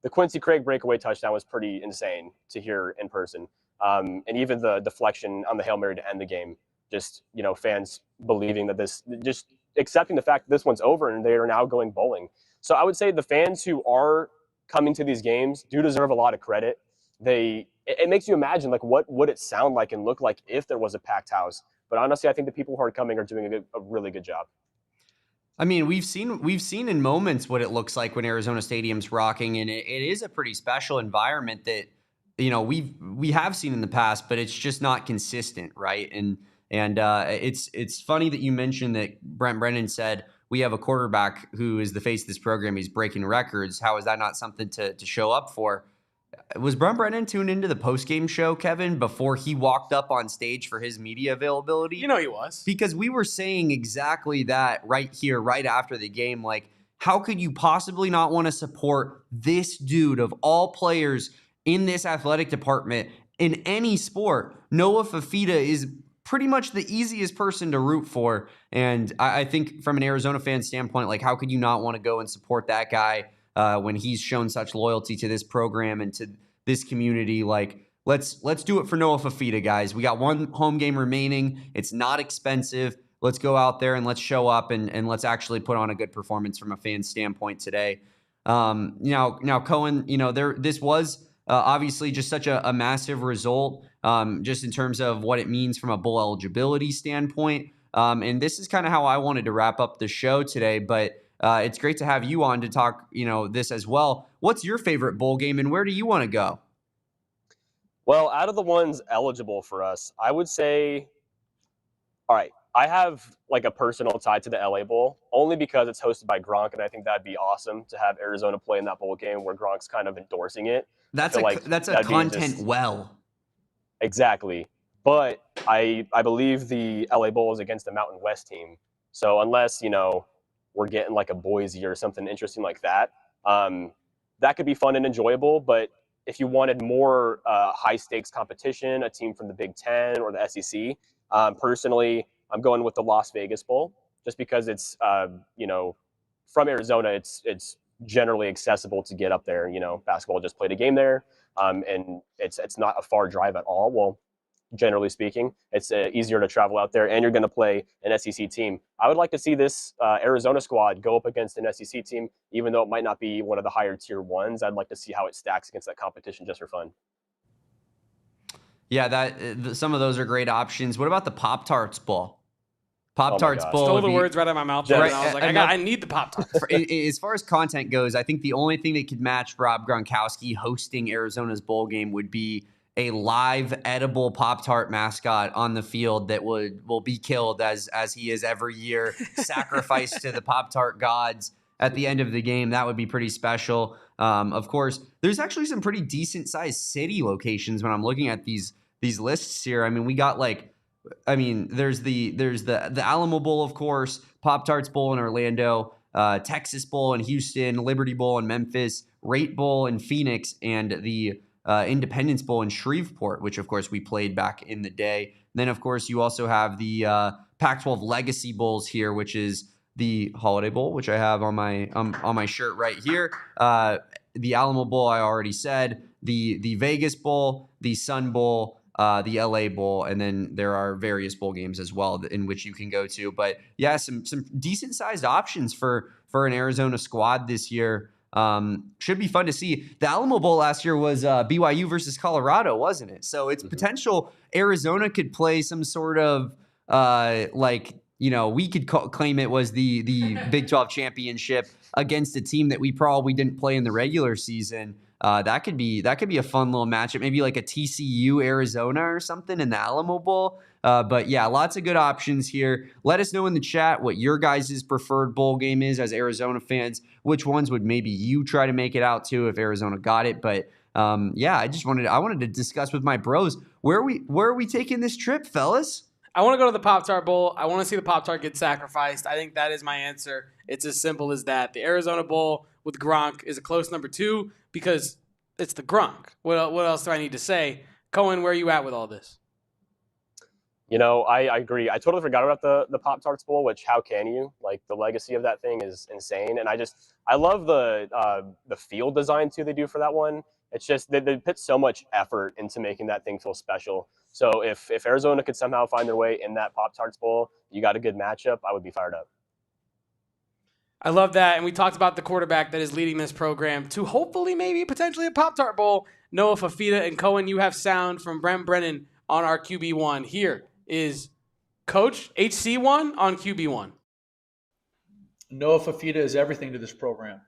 the Quincy Craig breakaway touchdown was pretty insane to hear in person. And even the deflection on the Hail Mary to end the game, just, fans believing that just accepting the fact that this one's over and they are now going bowling. So I would say the fans who are coming to these games do deserve a lot of credit. It makes you imagine, like, what would it sound like and look like if there was a packed house. But honestly, I think the people who are coming are doing a really good job. I mean, we've seen in moments what it looks like when Arizona Stadium's rocking, and it is a pretty special environment that we have seen in the past, but it's just not consistent, right? And it's funny that you mentioned that Brent Brennan said we have a quarterback who is the face of this program. He's breaking records. How is that not something to show up for? Was Brent Brennan tuned into the postgame show, Kevin, before he walked up on stage for his media availability? You know he was. Because we were saying exactly that right here, right after the game. Like, how could you possibly not want to support this dude of all players in this athletic department in any sport? Noah Fifita is pretty much the easiest person to root for. And I think from an Arizona fan standpoint, like, how could you not want to go and support that guy when he's shown such loyalty to this program and to this community? Like, let's do it for Noah Fifita, guys. We got one home game remaining. It's not expensive. Let's go out there and let's show up and let's actually put on a good performance from a fan standpoint today. Now, Coein, this was obviously just such a massive result, just in terms of what it means from a bowl eligibility standpoint. And this is kind of how I wanted to wrap up the show today, but it's great to have you on to talk, this as well. What's your favorite bowl game and where do you want to go? Well, out of the ones eligible for us, I would say, all right, I have like a personal tie to the LA Bowl only because it's hosted by Gronk, and I think that'd be awesome to have Arizona play in that bowl game where Gronk's kind of endorsing it. That's a content well. Exactly. But I believe the LA Bowl is against the Mountain West team. So unless, we're getting like a Boise or something interesting like that, that could be fun and enjoyable. But if you wanted more high stakes competition, a team from the Big Ten or the SEC, personally, I'm going with the Las Vegas Bowl just because it's, from Arizona, it's generally accessible to get up there. Basketball just played a game there, and it's not a far drive at all. Well, generally speaking, it's easier to travel out there, and you're going to play an SEC team. I would like to see this Arizona squad go up against an SEC team, even though it might not be one of the higher tier ones. I'd like to see how it stacks against that competition just for fun. Yeah, some of those are great options. What about the Pop-Tarts Bowl? Pop-Tarts gosh. Bowl. Stole would the be- words right out of my mouth. Just- And I was like, I need the Pop-Tarts. As far as content goes, I think the only thing that could match Rob Gronkowski hosting Arizona's bowl game would be a live edible Pop-Tart mascot on the field that will be killed as he is every year, sacrificed to the Pop-Tart gods at the end of the game. That would be pretty special. Of course, there's actually some pretty decent sized city locations when I'm looking at these lists here. I mean, we got there's the Alamo Bowl, of course, Pop-Tarts Bowl in Orlando, Texas Bowl in Houston, Liberty Bowl in Memphis, Rate Bowl in Phoenix, and the Independence Bowl in Shreveport, which of course we played back in the day. Then of course you also have the Pac-12 Legacy Bowls here, which is the Holiday Bowl, which I have on my shirt right here. The Alamo Bowl I already said, the Vegas Bowl, the Sun Bowl, the LA Bowl, and then there are various bowl games as well in which you can go to. But yeah, some decent sized options for an Arizona squad this year. Should be fun to see. The Alamo Bowl last year was BYU versus Colorado, wasn't it? So it's potential Arizona could play some sort of we could claim it was the Big 12 championship against a team that we probably didn't play in the regular season. That could be a fun little matchup, maybe like a TCU Arizona or something in the Alamo Bowl. But yeah, lots of good options here. Let us know in the chat what your guys' preferred bowl game is as Arizona fans. Which ones would maybe you try to make it out to if Arizona got it? But yeah, I wanted to discuss with my bros where are we taking this trip, fellas? I want to go to the Pop-Tart Bowl. I want to see the Pop-Tart get sacrificed. I think that is my answer. It's as simple as that. The Arizona Bowl with Gronk is a close number 2 because it's the Gronk. What else do I need to say? Coein, where are you at with all this? I agree. I totally forgot about the Pop-Tarts Bowl, which how can you? Like, the legacy of that thing is insane. And I love the field design, too, they do for that one. It's just they put so much effort into making that thing feel special. So if Arizona could somehow find their way in that Pop-Tarts Bowl, you got a good matchup, I would be fired up. I love that. And we talked about the quarterback that is leading this program to hopefully maybe potentially a Pop-Tart Bowl. Noah Fifita and Coein, you have sound from Brent Brennan on our QB1. Here is Coach HC1 on QB1. Noah Fifita is everything to this program.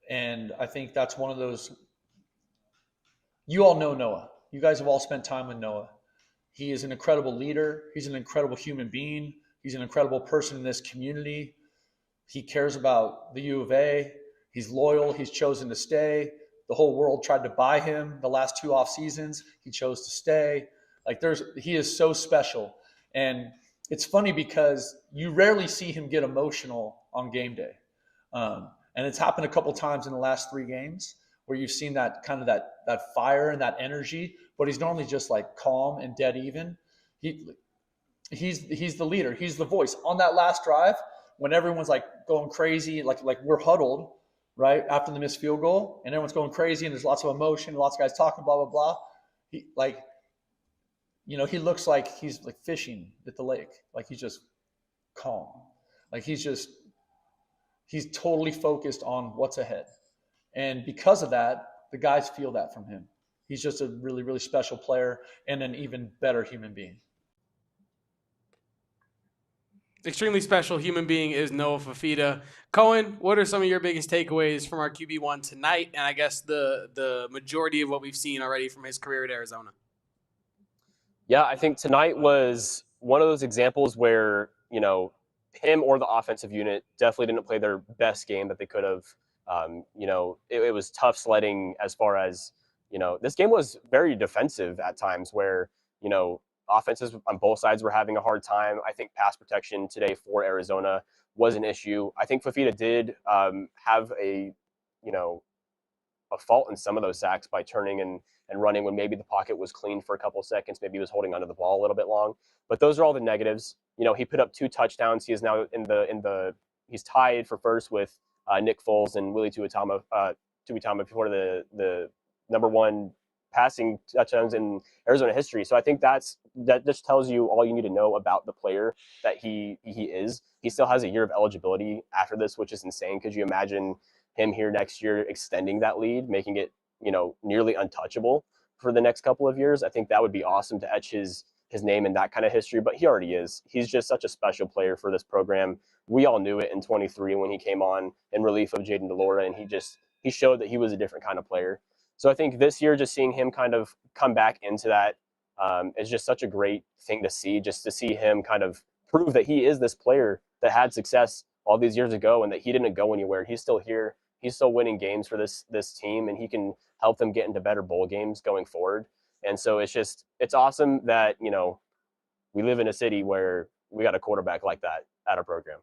And I think that's one of those. You all know Noah. You guys have all spent time with Noah. He is an incredible leader. He's an incredible human being. He's an incredible person in this community. He cares about the U of A. He's loyal. He's chosen to stay. The whole world tried to buy him the last 2 off seasons. He chose to stay. He is so special. And it's funny because you rarely see him get emotional on game day. And it's happened a couple times in the last 3 games where you've seen that kind of that fire and that energy, but he's normally just like calm and dead even. He's the leader. He's the voice. On that last drive, when everyone's like going crazy, like we're huddled right after the missed field goal, and everyone's going crazy, and there's lots of emotion, lots of guys talking, blah blah blah. He looks like he's like fishing at the lake, like he's just calm, like he's totally focused on what's ahead, and because of that, the guys feel that from him. He's just a really, really special player and an even better human being. Extremely special human being is Noah Fifita. Coein, what are some of your biggest takeaways from our QB1 tonight, and I guess the majority of what we've seen already from his career at Arizona? Yeah, I think tonight was one of those examples where, him or the offensive unit definitely didn't play their best game that they could have. It was tough sledding as far as, this game was very defensive at times where, offenses on both sides were having a hard time. I think pass protection today for Arizona was an issue. I think Fifita did have a fault in some of those sacks by turning and running when maybe the pocket was clean for a couple of seconds. Maybe he was holding onto the ball a little bit long. But those are all the negatives. He put up 2 touchdowns. He is now he's tied for first with Nick Foles and Willie Tuitama before the number 1 passing touchdowns in Arizona history. So I think that just tells you all you need to know about the player that he is. He still has a year of eligibility after this, which is insane. Could you imagine him here next year extending that lead, making it, nearly untouchable for the next couple of years? I think that would be awesome to etch his his name in that kind of history, but he already is. He's just such a special player for this program. We all knew it in 23 when he came on in relief of Jaden DeLora, and he showed that he was a different kind of player. So I think this year, just seeing him kind of come back into that is just such a great thing to see, just to see him kind of prove that he is this player that had success all these years ago and that he didn't go anywhere. He's still here. He's still winning games for this team, and he can help them get into better bowl games going forward. And so it's awesome that, we live in a city where we got a quarterback like that at our program.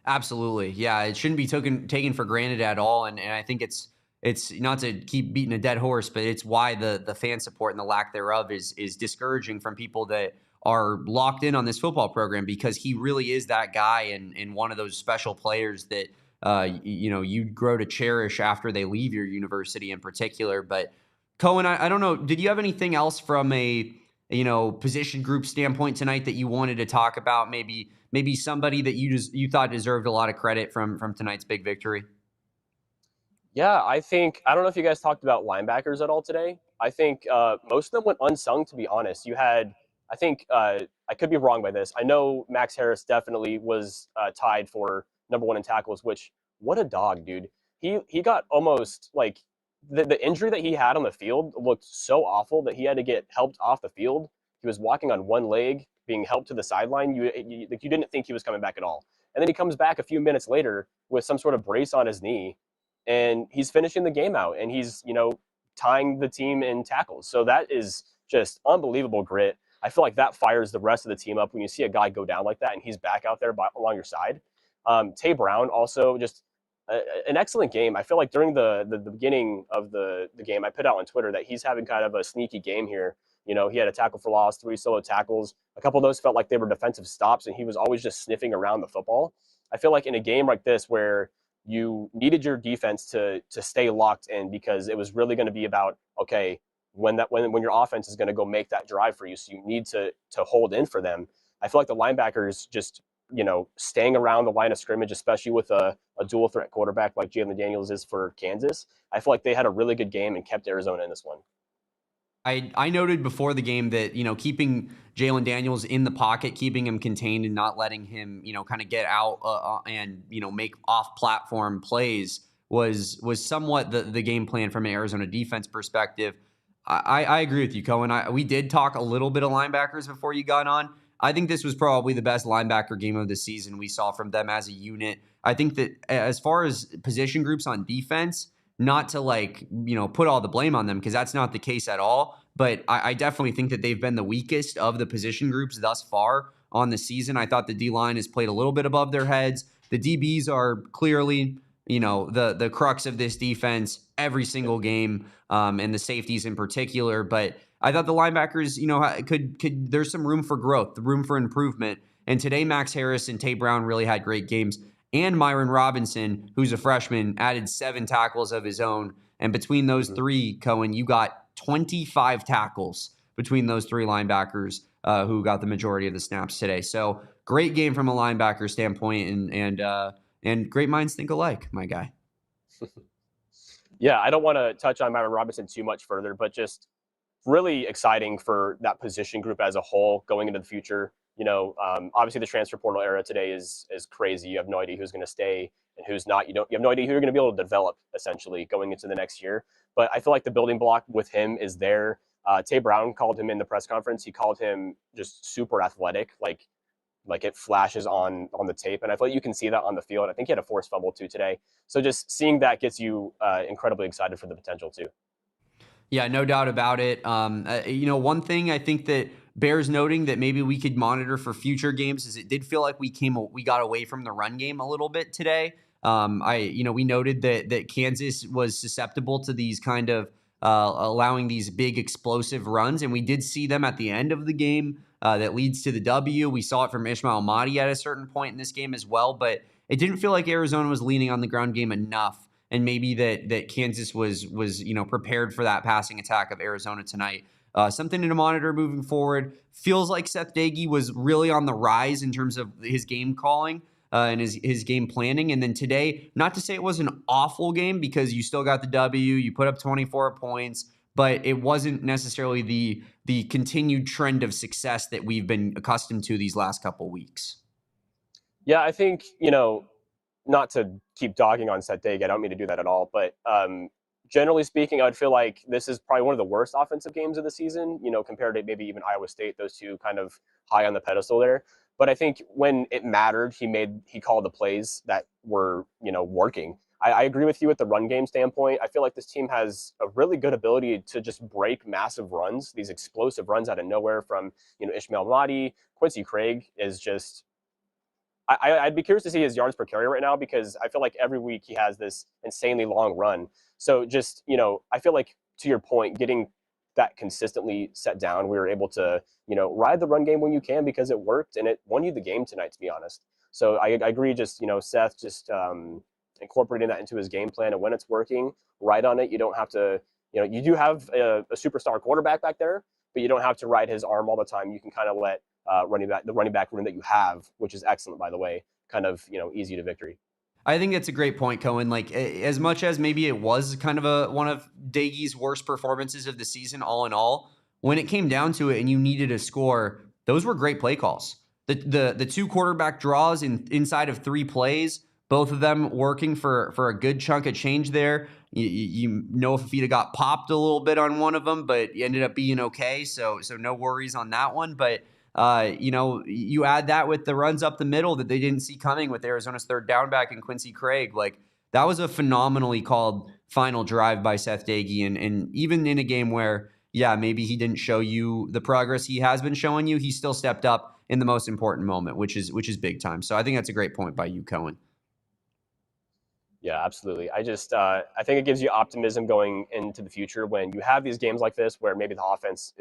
Absolutely. Yeah, it shouldn't be taken for granted at all. And I think it's not to keep beating a dead horse, but it's why the fan support and the lack thereof is discouraging from people that are locked in on this football program, because he really is that guy and one of those special players that you grow to cherish after they leave your university in particular. But Coein, I don't know, did you have anything else from a position group standpoint tonight that you wanted to talk about? Maybe somebody that you thought deserved a lot of credit from tonight's big victory? Yeah, I don't know if you guys talked about linebackers at all today. I think most of them went unsung, to be honest. You had, I think, I could be wrong by this. I know Max Harris definitely was tied for number 1 in tackles, which, what a dog, dude. He got almost, like, the injury that he had on the field looked so awful that he had to get helped off the field. He was walking on one leg, being helped to the sideline. You didn't think he was coming back at all. And then he comes back a few minutes later with some sort of brace on his knee, and he's finishing the game out, and he's, tying the team in tackles. So that is just unbelievable grit. I feel like that fires the rest of the team up when you see a guy go down like that and he's back out there along your side. Tay Brown also just an excellent game. I feel like during the beginning of the game, I put out on Twitter that he's having kind of a sneaky game here. He had a tackle for loss, 3 solo tackles. A couple of those felt like they were defensive stops, and he was always just sniffing around the football. I feel like in a game like this where you needed your defense to stay locked in, because it was really going to be about, okay, when your offense is going to go make that drive for you, so you need to hold in for them. I feel like the linebackers just, staying around the line of scrimmage, especially with a dual threat quarterback like Jalon Daniels is for Kansas, I feel like they had a really good game and kept Arizona in this one. I noted before the game that, keeping Jalon Daniels in the pocket, keeping him contained and not letting him, kind of get out and, make off-platform plays was somewhat the game plan from an Arizona defense perspective. I agree with you, Coein. We did talk a little bit of linebackers before you got on. I think this was probably the best linebacker game of the season we saw from them as a unit. I think that as far as position groups on defense, not to put all the blame on them, because that's not the case at all. But I definitely think that they've been the weakest of the position groups thus far on the season. I thought the D-line has played a little bit above their heads. The DBs are clearly, the crux of this defense every single game, and the safeties in particular. But I thought the linebackers, could there's some room for growth, room for improvement. And today, Max Harris and Tay Brown really had great games. And Myron Robinson, who's a freshman, added 7 tackles of his own. And between those three, Coein, you got 25 tackles between those 3 linebackers who got the majority of the snaps today. So great game from a linebacker standpoint, and great minds think alike, my guy. Yeah, I don't want to touch on Myron Robinson too much further, but just really exciting for that position group as a whole going into the future. Obviously the transfer portal era today is crazy. You have no idea who's going to stay and who's not. You have no idea who you're going to be able to develop essentially going into the next year. But I feel like the building block with him is there. Tay Brown called him in the press conference. He called him just super athletic, like it flashes on the tape. And I feel like you can see that on the field. I think he had a forced fumble too today. So just seeing that gets you incredibly excited for the potential too. Yeah, no doubt about it. One thing I think that bears noting that maybe we could monitor for future games is it did feel like we got away from the run game a little bit today. We noted that Kansas was susceptible to these kind of allowing these big explosive runs, and we did see them at the end of the game that leads to the W. We saw it from Ishmael Mahdi at a certain point in this game as well, but it didn't feel like Arizona was leaning on the ground game enough. And maybe that Kansas was prepared for that passing attack of Arizona tonight. Something to monitor moving forward. Feels like Seth Doege was really on the rise in terms of his game calling and his game planning. And then today, not to say it was an awful game because you still got the W, you put up 24 points, but it wasn't necessarily the continued trend of success that we've been accustomed to these last couple weeks. Yeah, I think, not to keep dogging on Seth Dagy, I don't mean to do that at all, but generally speaking, I would feel like this is probably one of the worst offensive games of the season, compared to maybe even Iowa State, those two kind of high on the pedestal there. But I think when it mattered, he called the plays that were, working. I agree with you with the run game standpoint. I feel like this team has a really good ability to just break massive runs, these explosive runs out of nowhere from, Ishmael Mahdi. Quincy Craig is just, I'd be curious to see his yards per carry right now, because I feel like every week he has this insanely long run. So just, I feel like, to your point, getting that consistently set down, we were able to, ride the run game when you can, because it worked and it won you the game tonight, to be honest. So I agree, just, Seth just incorporating that into his game plan, and when it's working, ride on it. You don't have to, you do have a superstar quarterback back there, but you don't have to ride his arm all the time. You can kind of let the running back room that you have, which is excellent, by the way, kind of, easy to victory. I think that's a great point, Coein. Like, as much as maybe it was kind of one of Dagy's worst performances of the season, all in all, when it came down to it and you needed a score, those were great play calls. The two quarterback draws inside of 3 plays, both of them working for a good chunk of change there. Noah Fifita got popped a little bit on one of them, but ended up being okay. So no worries on that one. But you add that with the runs up the middle that they didn't see coming with Arizona's third down back and Quincy Craig. Like, that was a phenomenally called final drive by Seth Dagy. And even in a game where, maybe he didn't show you the progress he has been showing you, he still stepped up in the most important moment, which is big time. So I think that's a great point by you, Coein. Yeah, absolutely. I think it gives you optimism going into the future when you have these games like this, where maybe the offense,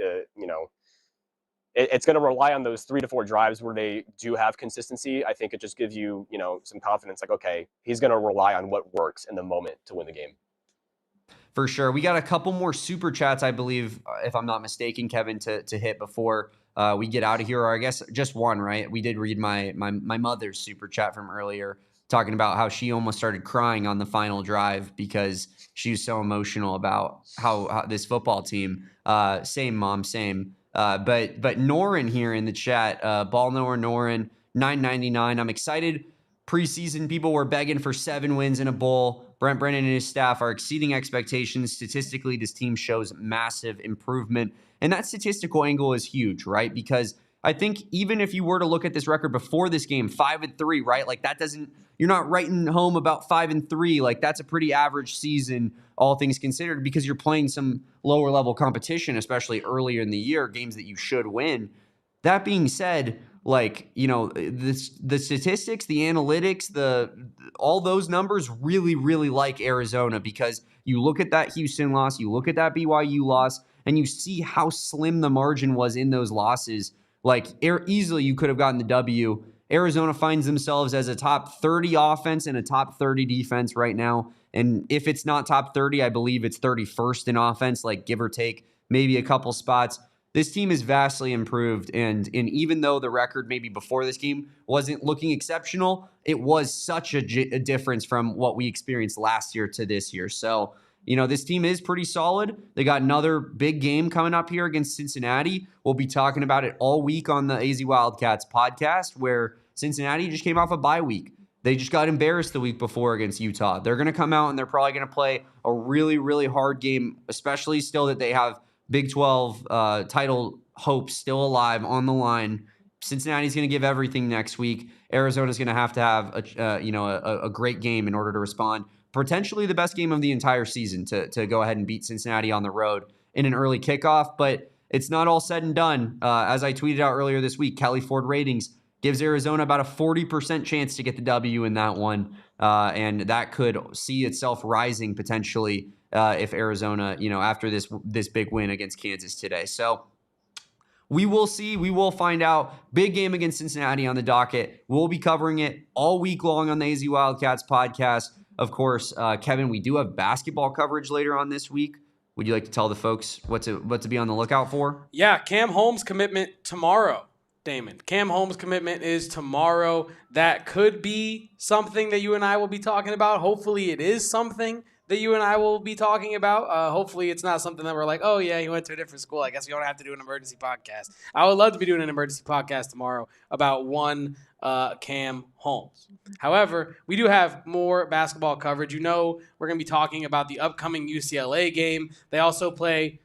it's going to rely on those 3 to 4 drives where they do have consistency. I think it just gives you, some confidence, like, okay, he's going to rely on what works in the moment to win the game. For sure. We got a couple more super chats, I believe, if I'm not mistaken, Kevin, to hit before we get out of here, or I guess just one, right? We did read my mother's super chat from earlier, talking about how she almost started crying on the final drive because she was so emotional about how this football team, same mom, same. But Norin here in the chat, ball knower Norin, $9.99. I'm excited. Preseason people were begging for 7 wins in a bowl. Brent Brennan and his staff are exceeding expectations. Statistically, this team shows massive improvement. And that statistical angle is huge, right? Because I think even if you were to look at this record before this game, 5-3, right? Like, that doesn't, you're not writing home about 5-3. Like, that's a pretty average season, all things considered, because you're playing some lower level competition, especially earlier in the year, games that you should win. That being said, like, the statistics, the analytics, all those numbers really, really like Arizona, because you look at that Houston loss, you look at that BYU loss, and you see how slim the margin was in those losses. Like, easily you could have gotten the W. Arizona finds themselves as a top 30 offense and a top 30 defense right now. And if it's not top 30, I believe it's 31st in offense, like, give or take maybe a couple spots. This team is vastly improved, and even though the record maybe before this game wasn't looking exceptional, it was such a difference from what we experienced last year to this year. So, this team is pretty solid. They got another big game coming up here against Cincinnati. We'll be talking about it all week on the AZ Wildcats podcast, where Cincinnati just came off a bye week. They just got embarrassed the week before against Utah. They're going to come out and they're probably going to play a really, really hard game, especially still that they have Big 12 title hopes still alive on the line. Cincinnati's going to give everything next week. Arizona's going to have a great game in order to respond. Potentially the best game of the entire season to go ahead and beat Cincinnati on the road in an early kickoff. But it's not all said and done. As I tweeted out earlier this week, Kelly Ford Ratings gives Arizona about a 40% chance to get the W in that one. And that could see itself rising potentially if Arizona, after this big win against Kansas today. So we will see. We will find out. Big game against Cincinnati on the docket. We'll be covering it all week long on the AZ Wildcats podcast. Of course, Kevin, we do have basketball coverage later on this week. Would you like to tell the folks what to be on the lookout for? Yeah, Cam Holmes' commitment tomorrow, Damon. Cam Holmes' commitment is tomorrow. That could be something that you and I will be talking about. Hopefully it is something that you and I will be talking about. Hopefully it's not something that we're like, oh yeah, he went to a different school. I guess we don't have to do an emergency podcast. I would love to be doing an emergency podcast tomorrow about one Cam Holmes. However, we do have more basketball coverage. We're going to be talking about the upcoming UCLA game. They also play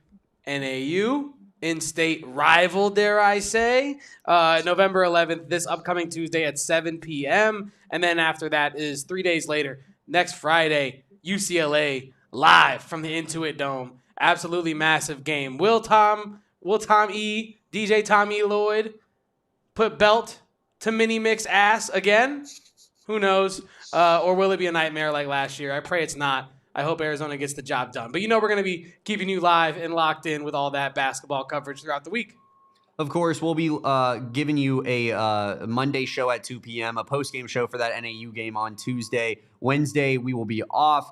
NAU, in-state rival, dare I say, November 11th, this upcoming Tuesday at 7 p.m. And then after that is 3 days later, next Friday, UCLA live from the Intuit Dome. Absolutely massive game. Will DJ Tom E. Lloyd put belt to Mini Mix ass again? Who knows? Or will it be a nightmare like last year? I pray it's not. I hope Arizona gets the job done. But we're going to be keeping you live and locked in with all that basketball coverage throughout the week. Of course, we'll be giving you a Monday show at 2 p.m., a post-game show for that NAU game on Tuesday. Wednesday, we will be off.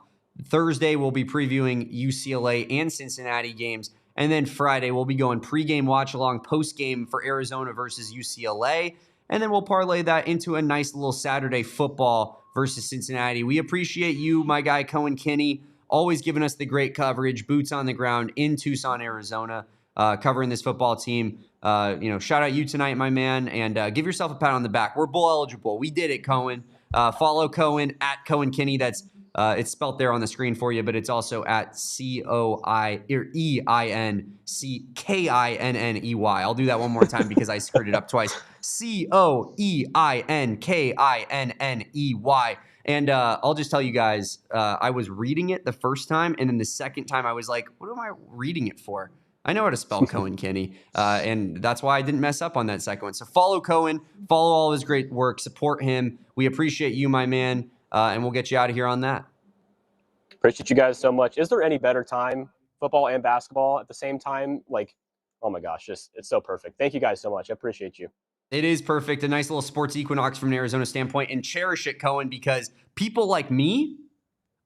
Thursday, we'll be previewing UCLA and Cincinnati games. And then Friday, we'll be going pregame watch-along, post-game for Arizona versus UCLA. And then we'll parlay that into a nice little Saturday football versus Cincinnati. We appreciate you, my guy, Coein Kinney, always giving us the great coverage, boots on the ground in Tucson, Arizona, covering this football team. Shout out you tonight, my man, and give yourself a pat on the back. We're bowl eligible. We did it, Coein. Follow Coein at Coein Kinney. That's it's spelled there on the screen for you, but it's also at COEINKINNEY. I'll do that one more time because I screwed it up twice. COEINKINNEY. And I'll just tell you guys, I was reading it the first time, and then the second time I was like, what am I reading it for? I know how to spell Coein Kinney, and that's why I didn't mess up on that second one. So follow Coein, follow all his great work, support him. We appreciate you, my man, and we'll get you out of here on that. Appreciate you guys so much. Is there any better time, football and basketball at the same time? Oh my gosh, it's so perfect. Thank you guys so much. I appreciate you. It is perfect. A nice little sports equinox from an Arizona standpoint, and cherish it, Coein, because people like me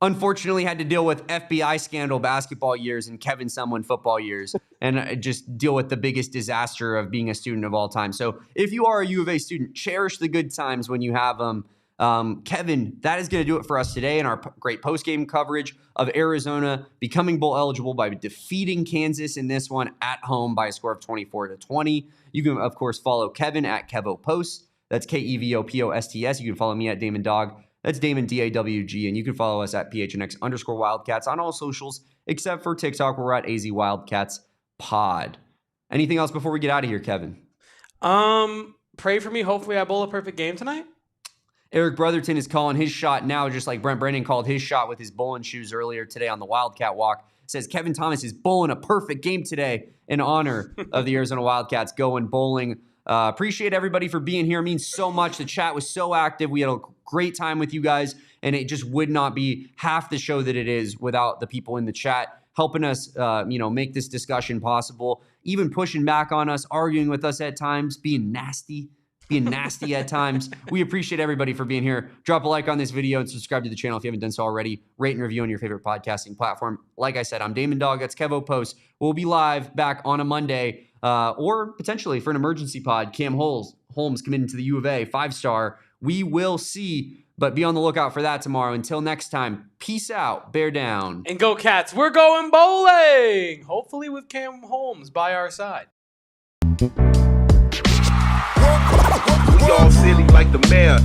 unfortunately had to deal with FBI scandal basketball years and Kevin Sumlin football years, and just deal with the biggest disaster of being a student of all time. So if you are a U of A student, cherish the good times when you have them. Kevin, that is going to do it for us today in our great post-game coverage of Arizona becoming bowl eligible by defeating Kansas in this one at home by a score of 24-20. You can, of course, follow Kevin at KevoPost. That's KEVOPOSTS. You can follow me at Damon Dog. That's Damon DAWG. And you can follow us at PHNX_Wildcats on all socials, except for TikTok, where we're at AZ Wildcats Pod. Anything else before we get out of here, Kevin? Pray for me. Hopefully I bowl a perfect game tonight. Eric Brotherton is calling his shot now, just like Brent Brennan called his shot with his bowling shoes earlier today on the Wildcat Walk. Says Kevin Thomas is bowling a perfect game today in honor of the Arizona Wildcats going bowling. Appreciate everybody for being here. It means so much. The chat was so active. We had a great time with you guys, and it just would not be half the show that it is without the people in the chat helping us, make this discussion possible, even pushing back on us, arguing with us at times, being nasty at times. We appreciate everybody for being here. Drop a like on this video and subscribe to the channel if you haven't done so already. Rate and review on your favorite podcasting platform. Like I said, I'm Damon Dog. That's KevoPost. We'll be live back on a Monday, or potentially for an emergency pod. Cam Holmes committing to the U of A, 5-star. We will see, but be on the lookout for that tomorrow. Until next time, peace out, bear down. And go Cats. We're going bowling. Hopefully with Cam Holmes by our side. We all silly like the mayor.